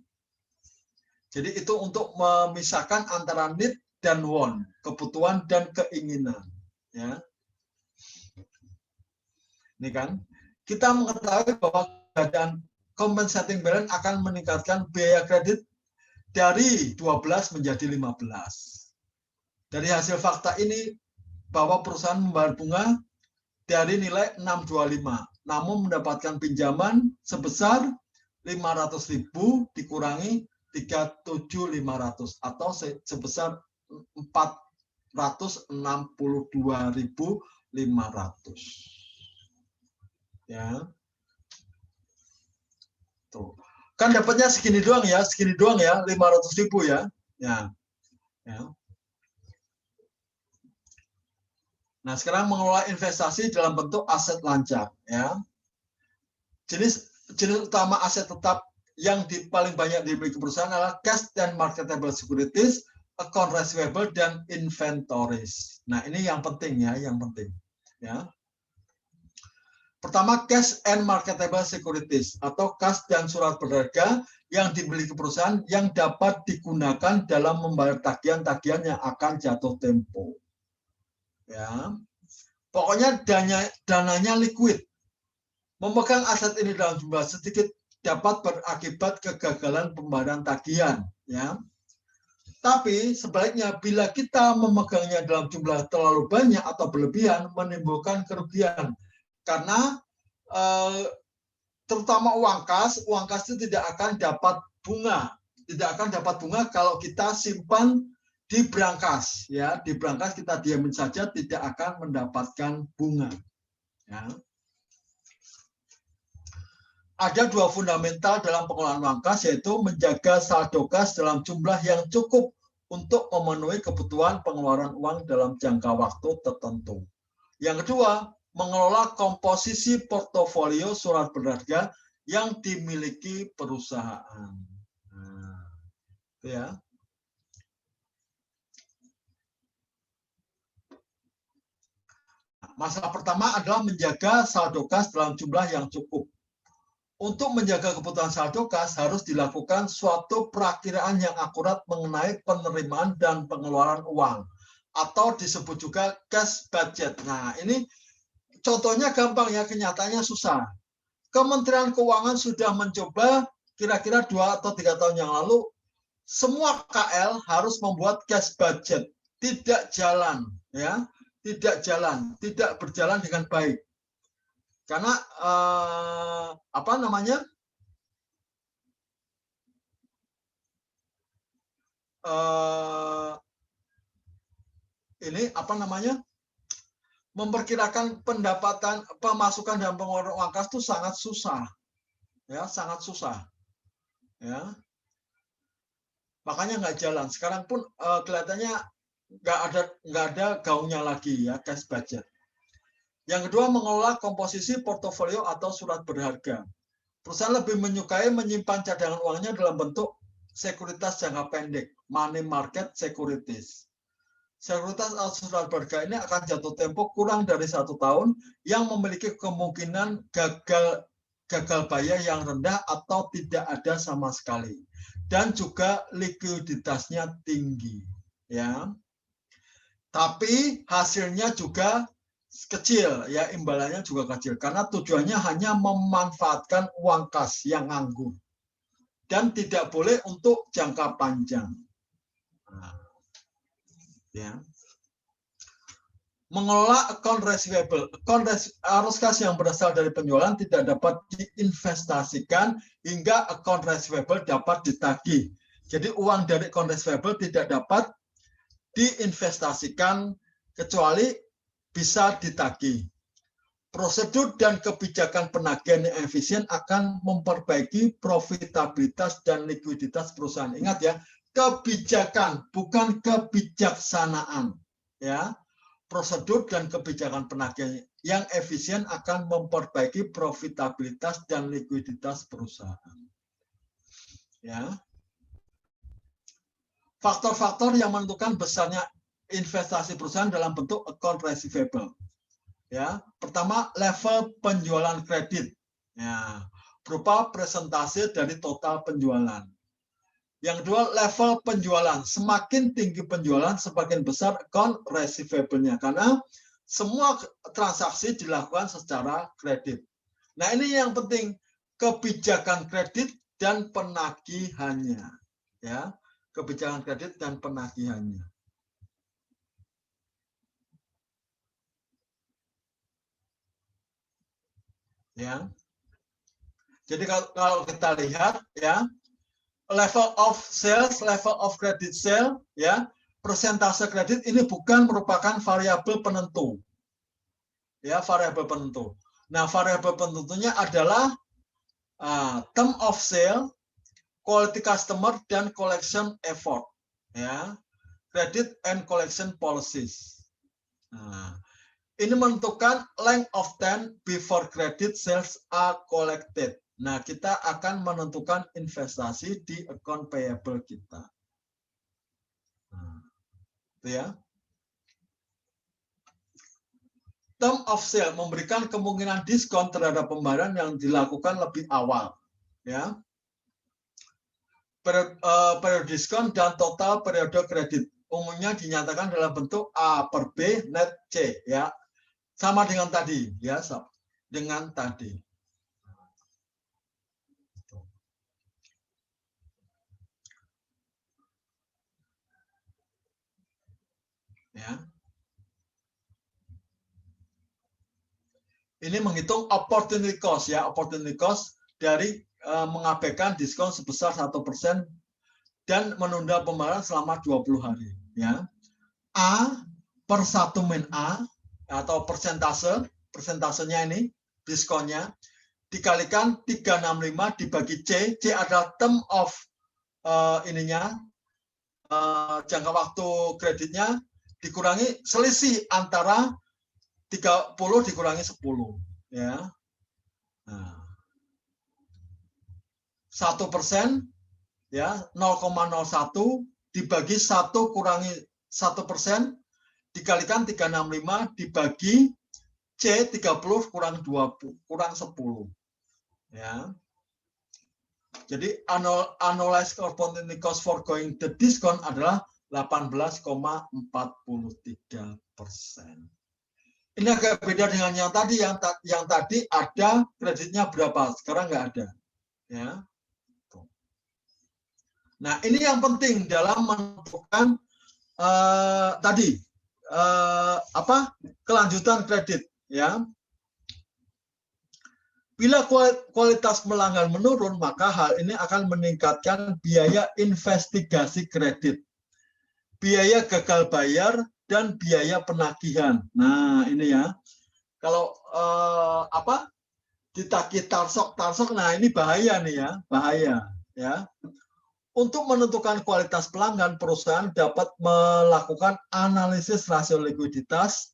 Jadi itu untuk memisahkan antara need dan want, kebutuhan dan keinginan, ya. Ini kan, kita mengetahui bahwa keadaan compensating balance akan meningkatkan biaya kredit dari 12 menjadi 15. Dari hasil fakta ini bahwa perusahaan membayar bunga dari nilai 625, namun mendapatkan pinjaman sebesar 500.000 dikurangi 37.500 atau sebesar 462.500. Ya. Tuh. Kan dapatnya segini doang ya, 500.000 ya. Ya. Ya. Nah, sekarang mengelola investasi dalam bentuk aset lancar, ya. Jenis utama aset tetap yang paling banyak dimiliki perusahaan adalah cash dan marketable securities, account receivable, dan inventories. Nah, ini yang penting ya, ya. Pertama, cash and marketable securities atau kas dan surat berharga yang dimiliki perusahaan yang dapat digunakan dalam membayar tagihan-tagihan yang akan jatuh tempo. Ya, pokoknya dananya liquid. Memegang aset ini dalam jumlah sedikit dapat berakibat kegagalan pembayaran tagihan, ya. Tapi sebaliknya bila kita memegangnya dalam jumlah terlalu banyak atau berlebihan menimbulkan kerugian karena terutama uang kas itu tidak akan dapat bunga, kalau kita simpan di brankas, ya, di brankas kita diamin saja tidak akan mendapatkan bunga. Ya. Ada dua fundamental dalam pengelolaan uang kas, yaitu menjaga saldo kas dalam jumlah yang cukup untuk memenuhi kebutuhan pengeluaran uang dalam jangka waktu tertentu. Yang kedua, mengelola komposisi portofolio surat berharga yang dimiliki perusahaan. Nah, ya. Masalah pertama adalah menjaga saldo kas dalam jumlah yang cukup. Untuk menjaga kebutuhan saldo kas harus dilakukan suatu perakiraan yang akurat mengenai penerimaan dan pengeluaran uang atau disebut juga cash budget. Nah, ini contohnya gampang ya, kenyataannya susah. Kementerian Keuangan sudah mencoba kira-kira 2 atau 3 tahun yang lalu, semua KL harus membuat cash budget. Tidak jalan, ya. Tidak berjalan dengan baik. Karena memperkirakan pendapatan, pemasukan dan pengeluaran uang kas itu sangat susah, ya, sangat susah, ya. Makanya nggak jalan. Sekarang pun kelihatannya nggak ada gaungnya lagi ya, cash budget. Yang kedua, mengelola komposisi portofolio atau surat berharga. Perusahaan lebih menyukai menyimpan cadangan uangnya dalam bentuk sekuritas jangka pendek, money market securities. Sekuritas atau surat berharga ini akan jatuh tempo kurang dari 1 tahun, yang memiliki kemungkinan gagal bayar yang rendah atau tidak ada sama sekali, dan juga likuiditasnya tinggi, ya. Tapi hasilnya juga kecil, ya imbalannya juga kecil karena tujuannya hanya memanfaatkan uang kas yang nganggur dan tidak boleh untuk jangka panjang. Nah, ya. Mengelola account receivable, arus kas yang berasal dari penjualan tidak dapat diinvestasikan hingga account receivable dapat ditagih. Jadi uang dari account receivable tidak dapat diinvestasikan kecuali bisa ditagih. Prosedur dan kebijakan penagihan yang efisien akan memperbaiki profitabilitas dan likuiditas perusahaan. Ingat ya, kebijakan bukan kebijaksanaan. Ya, prosedur dan kebijakan penagihan yang efisien akan memperbaiki profitabilitas dan likuiditas perusahaan. Ya. Faktor-faktor yang menentukan besarnya investasi perusahaan dalam bentuk account receivable. Ya, pertama level penjualan kredit, ya, berupa presentase dari total penjualan. Yang kedua level penjualan, semakin tinggi penjualan semakin besar account receivable-nya karena semua transaksi dilakukan secara kredit. Nah ini yang penting, kebijakan kredit dan penagihannya, ya, kebijakan kredit dan penagihannya. Ya. Jadi kalau kita lihat ya, level of sales, level of credit sale, ya, persentase kredit ini bukan merupakan variabel penentu. Ya, variabel penentu. Nah, variabel penentunya adalah term of sale, quality customer dan collection effort. Ya. Credit and collection policies. Nah, ini menentukan length of time before credit sales are collected. Nah, kita akan menentukan investasi di account payable kita. Nah, itu ya. Term of sale memberikan kemungkinan diskon terhadap pembayaran yang dilakukan lebih awal. Ya. Periode diskon dan total periode kredit umumnya dinyatakan dalam bentuk A per B net C. Ya. Sama dengan tadi, ya, dengan tadi. Ya. Ini menghitung opportunity cost, ya, opportunity cost dari mengabaikan diskon sebesar 1% dan menunda pembayaran selama 20 hari. Ya. A per 1 min A atau persentasenya ini, diskonnya, dikalikan 365 dibagi C, C adalah term of jangka waktu kreditnya, dikurangi selisih antara 30 dikurangi 10. Ya. Nah, 1%, ya, 0,01 dibagi 1 kurangi 1% dikalikan 365 dibagi C 30 kurang 20 kurang 10. Ya. Jadi annualized opportunity cost for going the discount adalah 18,43%. Ini agak beda dengan yang tadi. Yang tadi ada kreditnya berapa, sekarang nggak ada. Ya. Nah, ini yang penting dalam menentukan kelanjutan kredit, ya. Bila kualitas pelanggan menurun, maka hal ini akan meningkatkan biaya investigasi kredit, biaya gagal bayar, dan biaya penagihan. Nah, ini ya. Kalau ditagih tarsok, nah ini bahaya nih ya, bahaya ya. Untuk menentukan kualitas pelanggan, perusahaan dapat melakukan analisis rasio likuiditas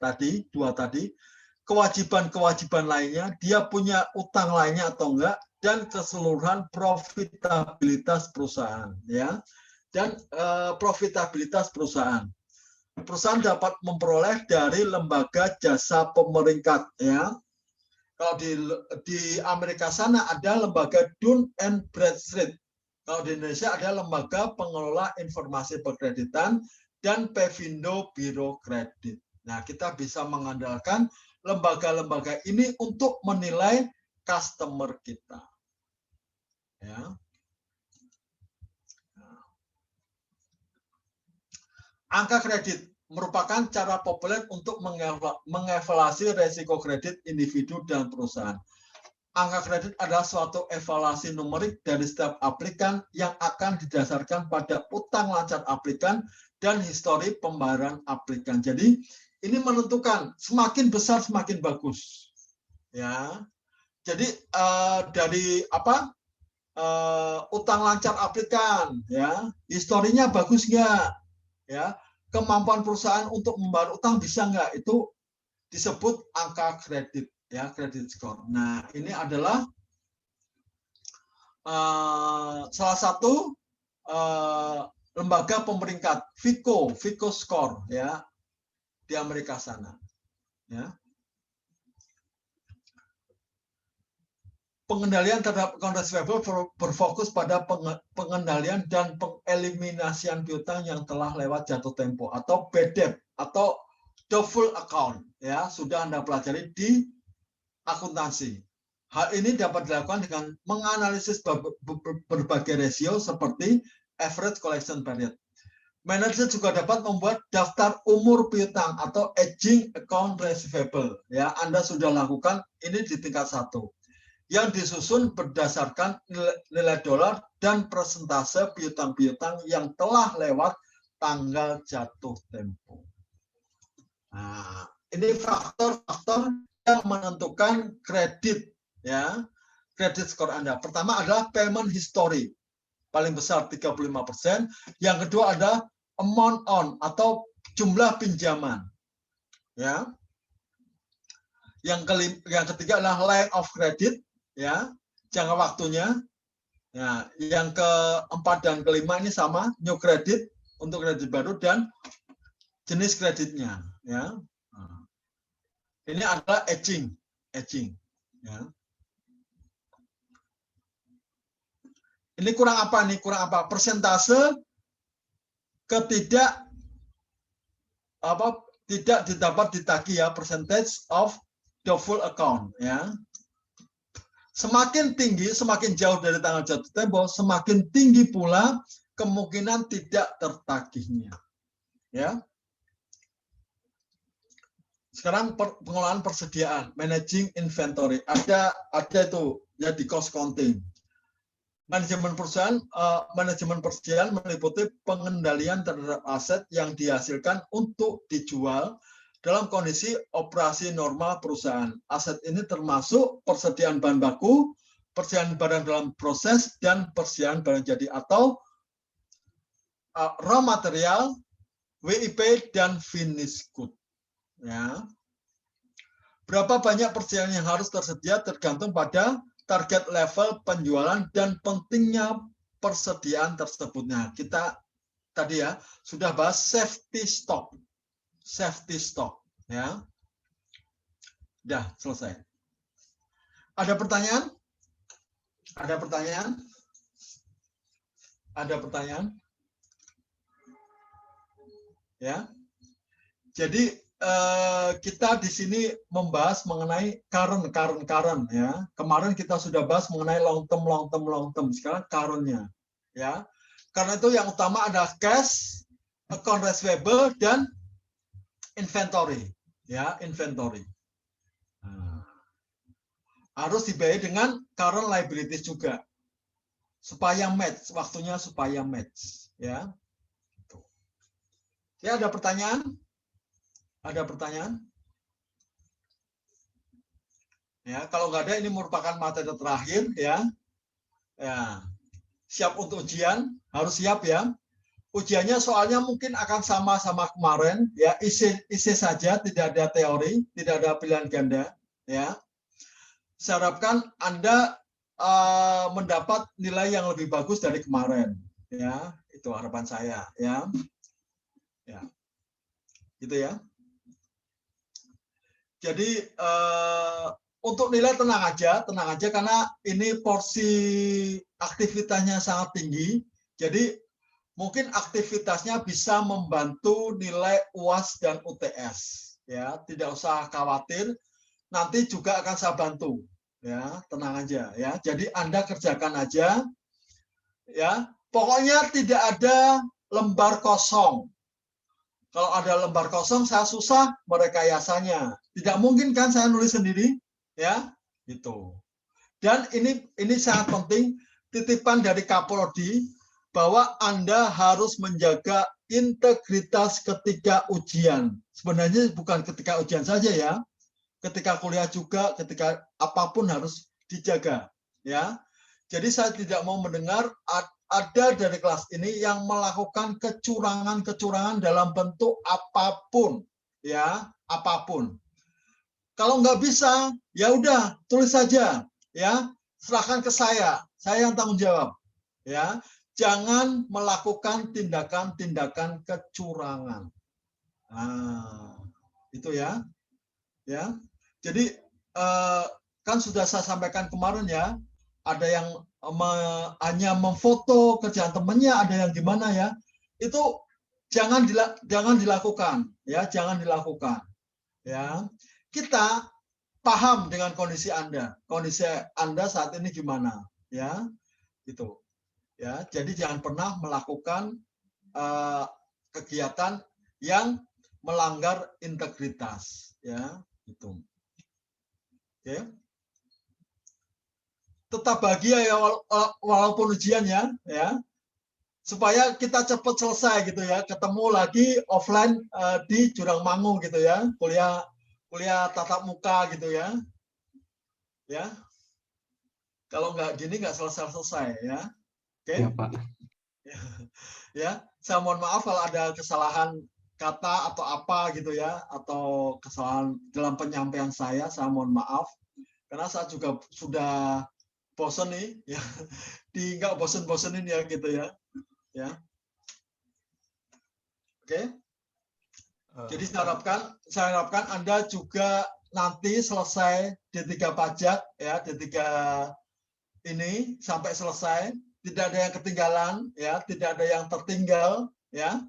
dua tadi, kewajiban-kewajiban lainnya, dia punya utang lainnya atau enggak, dan keseluruhan profitabilitas perusahaan, ya. Dan profitabilitas perusahaan. Perusahaan dapat memperoleh dari lembaga jasa pemeringkat, ya. Kalau di Amerika sana ada lembaga Dun & Bradstreet. Kalau di Indonesia ada lembaga pengelola informasi perkreditan dan Pevindo Biro Kredit. Nah, kita bisa mengandalkan lembaga-lembaga ini untuk menilai customer kita. Ya. Angka kredit merupakan cara populer untuk mengevaluasi resiko kredit individu dan perusahaan. Angka kredit adalah suatu evaluasi numerik dari setiap aplikan yang akan didasarkan pada utang lancar aplikan dan histori pembayaran aplikan. Jadi ini menentukan semakin besar semakin bagus. Ya. Jadi dari utang lancar aplikan, ya, historinya bagus nggak, ya, kemampuan perusahaan untuk membayar utang bisa nggak, itu disebut angka kredit, ya, kredit score. Nah, ini adalah salah satu lembaga pemeringkat Vico Score, ya, di Amerika sana, ya. Pengendalian terhadap account receivable berfokus pada pengendalian dan pengeliminasian piutang yang telah lewat jatuh tempo atau BDEP atau doubtful account, ya, sudah Anda pelajari di akuntansi. Hal ini dapat dilakukan dengan menganalisis berbagai rasio seperti average collection period. Manajer juga dapat membuat daftar umur piutang atau aging account receivable, ya, Anda sudah lakukan ini di tingkat 1. Yang disusun berdasarkan nilai dolar dan persentase piutang-piutang yang telah lewat tanggal jatuh tempo. Nah, ini faktor-faktor yang menentukan kredit, ya, kredit skor Anda. Pertama adalah payment history, paling besar 35%. Yang kedua ada amount on atau jumlah pinjaman, ya. Yang ketiga adalah line of credit, ya, jangka waktunya. Ya, yang keempat dan kelima ini sama, new credit untuk kredit baru dan jenis kreditnya, ya. Ini adalah aging, ya. Ini kurang apa nih? Kurang apa? Persentase tidak dapat ditagih, ya, percentage of doubtful account, ya. Semakin tinggi, semakin jauh dari tanggal jatuh tempo, semakin tinggi pula kemungkinan tidak tertagihnya. Ya. Sekarang pengelolaan persediaan, managing inventory. Ada itu ya di cost counting. Manajemen persediaan meliputi pengendalian terhadap aset yang dihasilkan untuk dijual dalam kondisi operasi normal perusahaan. Aset ini termasuk persediaan bahan baku, persediaan barang dalam proses, dan persediaan barang jadi atau raw material, WIP, dan finished good. Ya. Berapa banyak persediaan yang harus tersedia tergantung pada target level penjualan dan pentingnya persediaan tersebutnya. Kita tadi ya sudah bahas safety stock. Ya. Sudah selesai. Ada pertanyaan? Ya. Jadi kita di sini membahas mengenai current, ya. Kemarin kita sudah bahas mengenai long term. Sekarang current-nya, ya. Karena itu yang utama adalah cash, account receivable, dan inventory, ya, inventory. Nah, harus dibayar dengan current liabilities juga, supaya match, waktunya supaya match, ya. Ya, ada pertanyaan? Ya, kalau nggak ada, ini merupakan materi terakhir, ya. Ya, siap untuk ujian, harus siap, ya. Ujiannya soalnya mungkin akan sama kemarin, ya, isi saja, tidak ada teori, tidak ada pilihan ganda, ya. Saya harapkan Anda mendapat nilai yang lebih bagus dari kemarin, ya. Itu harapan saya, ya. Ya. Gitu ya. Jadi untuk nilai tenang aja karena ini porsi aktivitasnya sangat tinggi. Jadi mungkin aktivitasnya bisa membantu nilai UAS dan UTS. Ya, tidak usah khawatir. Nanti juga akan saya bantu. Ya, tenang aja. Ya, jadi Anda kerjakan aja. Ya, pokoknya tidak ada lembar kosong. Kalau ada lembar kosong, saya susah merekayasanya. Tidak mungkin kan saya nulis sendiri, ya, gitu. Dan ini sangat penting, titipan dari Kaprodi bahwa Anda harus menjaga integritas ketika ujian. Sebenarnya bukan ketika ujian saja ya, ketika kuliah juga, ketika apapun harus dijaga, ya. Jadi saya tidak mau mendengar ada dari kelas ini yang melakukan kecurangan-kecurangan dalam bentuk apapun, ya, apapun. Kalau nggak bisa, ya udah tulis saja, ya, serahkan ke saya yang tanggung jawab, ya. Jangan melakukan tindakan-tindakan kecurangan. Nah, itu ya, ya. Jadi kan sudah saya sampaikan kemarin ya, ada yang hanya memfoto kerjaan temannya, ada yang gimana ya, itu jangan dilakukan, ya, jangan dilakukan, ya. Kita paham dengan kondisi Anda saat ini gimana, ya, gitu, ya. Jadi jangan pernah melakukan kegiatan yang melanggar integritas, ya, itu. Oke. Tetap bahagia ya walaupun ujian ya, supaya kita cepat selesai gitu ya, ketemu lagi offline di Jurangmangu gitu ya, kuliah tatap muka gitu ya, kalau nggak gini nggak selesai ya, oke? Ya, Pak. Ya, saya mohon maaf kalau ada kesalahan kata atau apa gitu ya, atau kesalahan dalam penyampaian saya mohon maaf, karena saya juga sudah bosen nih, ya, nggak bosen-bosenin ya gitu ya, oke. Jadi saya harapkan Anda juga nanti selesai D3 pajak ya, D3 ini sampai selesai, tidak ada yang ketinggalan ya, tidak ada yang tertinggal ya.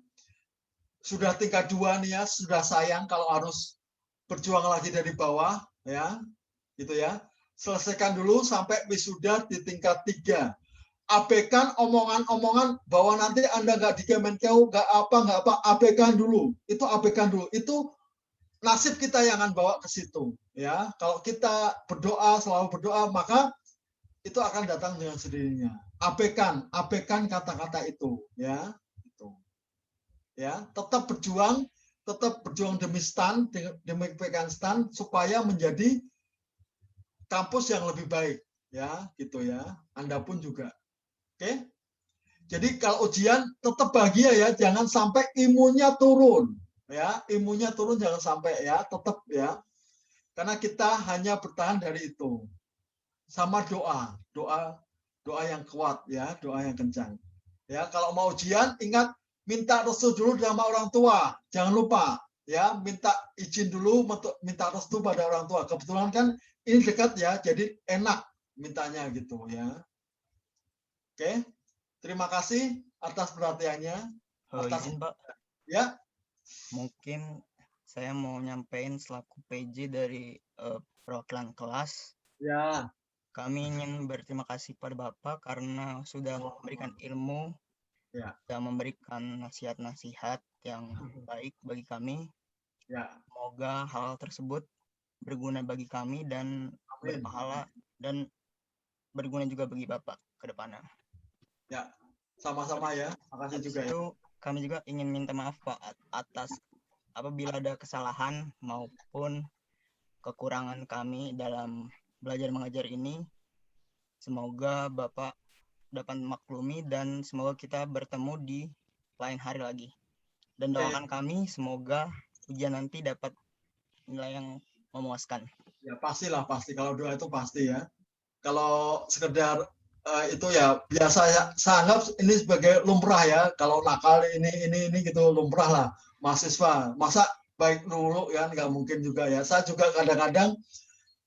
Sudah tingkat 2 nih ya, sudah sayang kalau harus berjuang lagi dari bawah ya, gitu ya. Selesaikan dulu sampai wisuda di tingkat 3. Abaikan omongan-omongan bahwa nanti Anda nggak di Kemenkeu, nggak apa, abaikan dulu. Itu abaikan dulu. Itu nasib kita yang akan bawa ke situ. Ya, kalau kita berdoa, selalu berdoa, maka itu akan datang dengan sendirinya. Abaikan kata-kata itu. Ya, itu. Ya, tetap berjuang demi STAN, demi pegang STAN, supaya menjadi kampus yang lebih baik, ya, gitu ya. Anda pun juga, oke? Jadi kalau ujian tetap bahagia ya, jangan sampai imunnya turun, ya, imunnya turun jangan sampai ya, tetap ya, karena kita hanya bertahan dari itu, sama doa yang kuat ya, doa yang kencang, ya. Kalau mau ujian ingat minta restu dulu sama orang tua, jangan lupa. Ya, minta izin dulu, minta restu pada orang tua. Kebetulan kan ini dekat ya, jadi enak mintanya gitu ya. Oke, terima kasih atas perhatiannya. Izin Pak, Ya, mungkin saya mau nyampein selaku PJ dari perwakilan kelas. ya. Kami ingin berterima kasih pada Bapak karena sudah memberikan ilmu dan memberikan nasihat-nasihat yang baik bagi kami. Ya. Semoga hal tersebut berguna bagi kami dan berpahala dan berguna juga bagi Bapak ke depannya. Ya, sama-sama ya. Makasih juga ya. Kami juga ingin minta maaf Pak atas apabila ada kesalahan maupun kekurangan kami dalam belajar mengajar ini. Semoga Bapak dapat maklumi dan semoga kita bertemu di lain hari lagi. Dan doakan kami semoga ujian nanti dapat nilai yang memuaskan. Ya pastilah, pasti. Kalau doa itu pasti ya. Kalau sekedar itu ya biasa ya, saya anggap ini sebagai lumrah ya. Kalau nakal ini gitu lumrah lah. Mahasiswa masa baik dulu ya, nggak mungkin juga ya. Saya juga kadang-kadang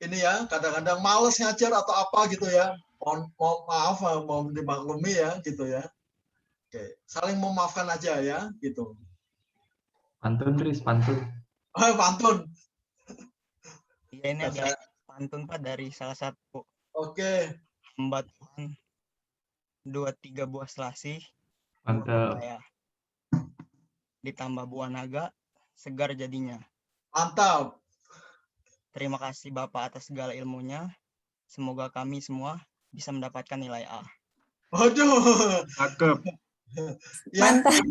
ini ya, kadang-kadang males ngajar atau apa gitu ya. Mohon maaf, mau dimaklumi ya gitu ya. Oke, saling memaafkan aja ya, gitu. Pantun, Tris, pantun. Pantun. Ya, ini Nah, ada pantun Pak dari salah satu Oke, hamba Tuhan. 2-3 buah selasih, Mantap. ya. Ditambah buah naga, segar jadinya. mantap. Terima kasih Bapak atas segala ilmunya. Semoga kami semua bisa mendapatkan nilai A. Waduh. Cakep. Ya. Mantap.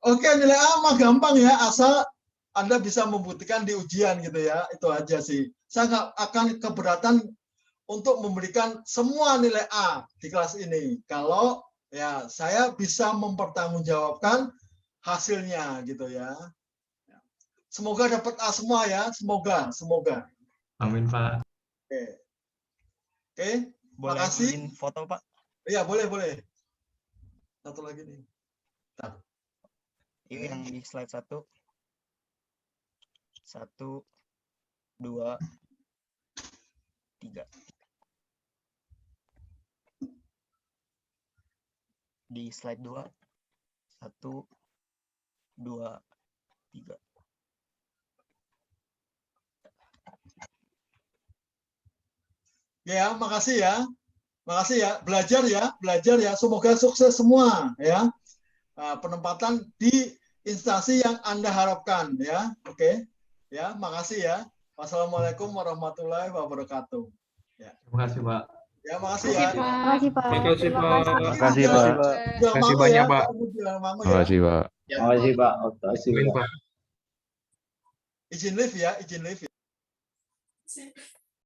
Oke, nilai A mah gampang ya, asal Anda bisa membuktikan di ujian gitu ya. Itu aja sih. Saya nggak akan keberatan untuk memberikan semua nilai A di kelas ini. Kalau ya saya bisa mempertanggungjawabkan hasilnya gitu ya. Semoga dapat A semua ya, semoga. Amin, Pak. Oke, Boleh makasih. izin foto Pak? Iya, boleh. Satu lagi nih. Ini yang di slide 1. 1, 2, 3. Di slide 2. 1, 2, 3. Ya, makasih ya. Belajar ya. Semoga sukses semua ya. Penempatan di instansi yang Anda harapkan ya. Oke. Ya, makasih ya. Wassalamualaikum warahmatullahi wabarakatuh. Terima kasih, Pak. Ya, makasih ya. Makasih, Pak. Makasih, Terima Pak. kasih. Makasih, Pak. Udah Makasih mau banyak, ya. Pak. Udah mau ya. Makasih, Pak. Makasih, Pak. Makasih, Amin, Pak. Pak. Izin live ya.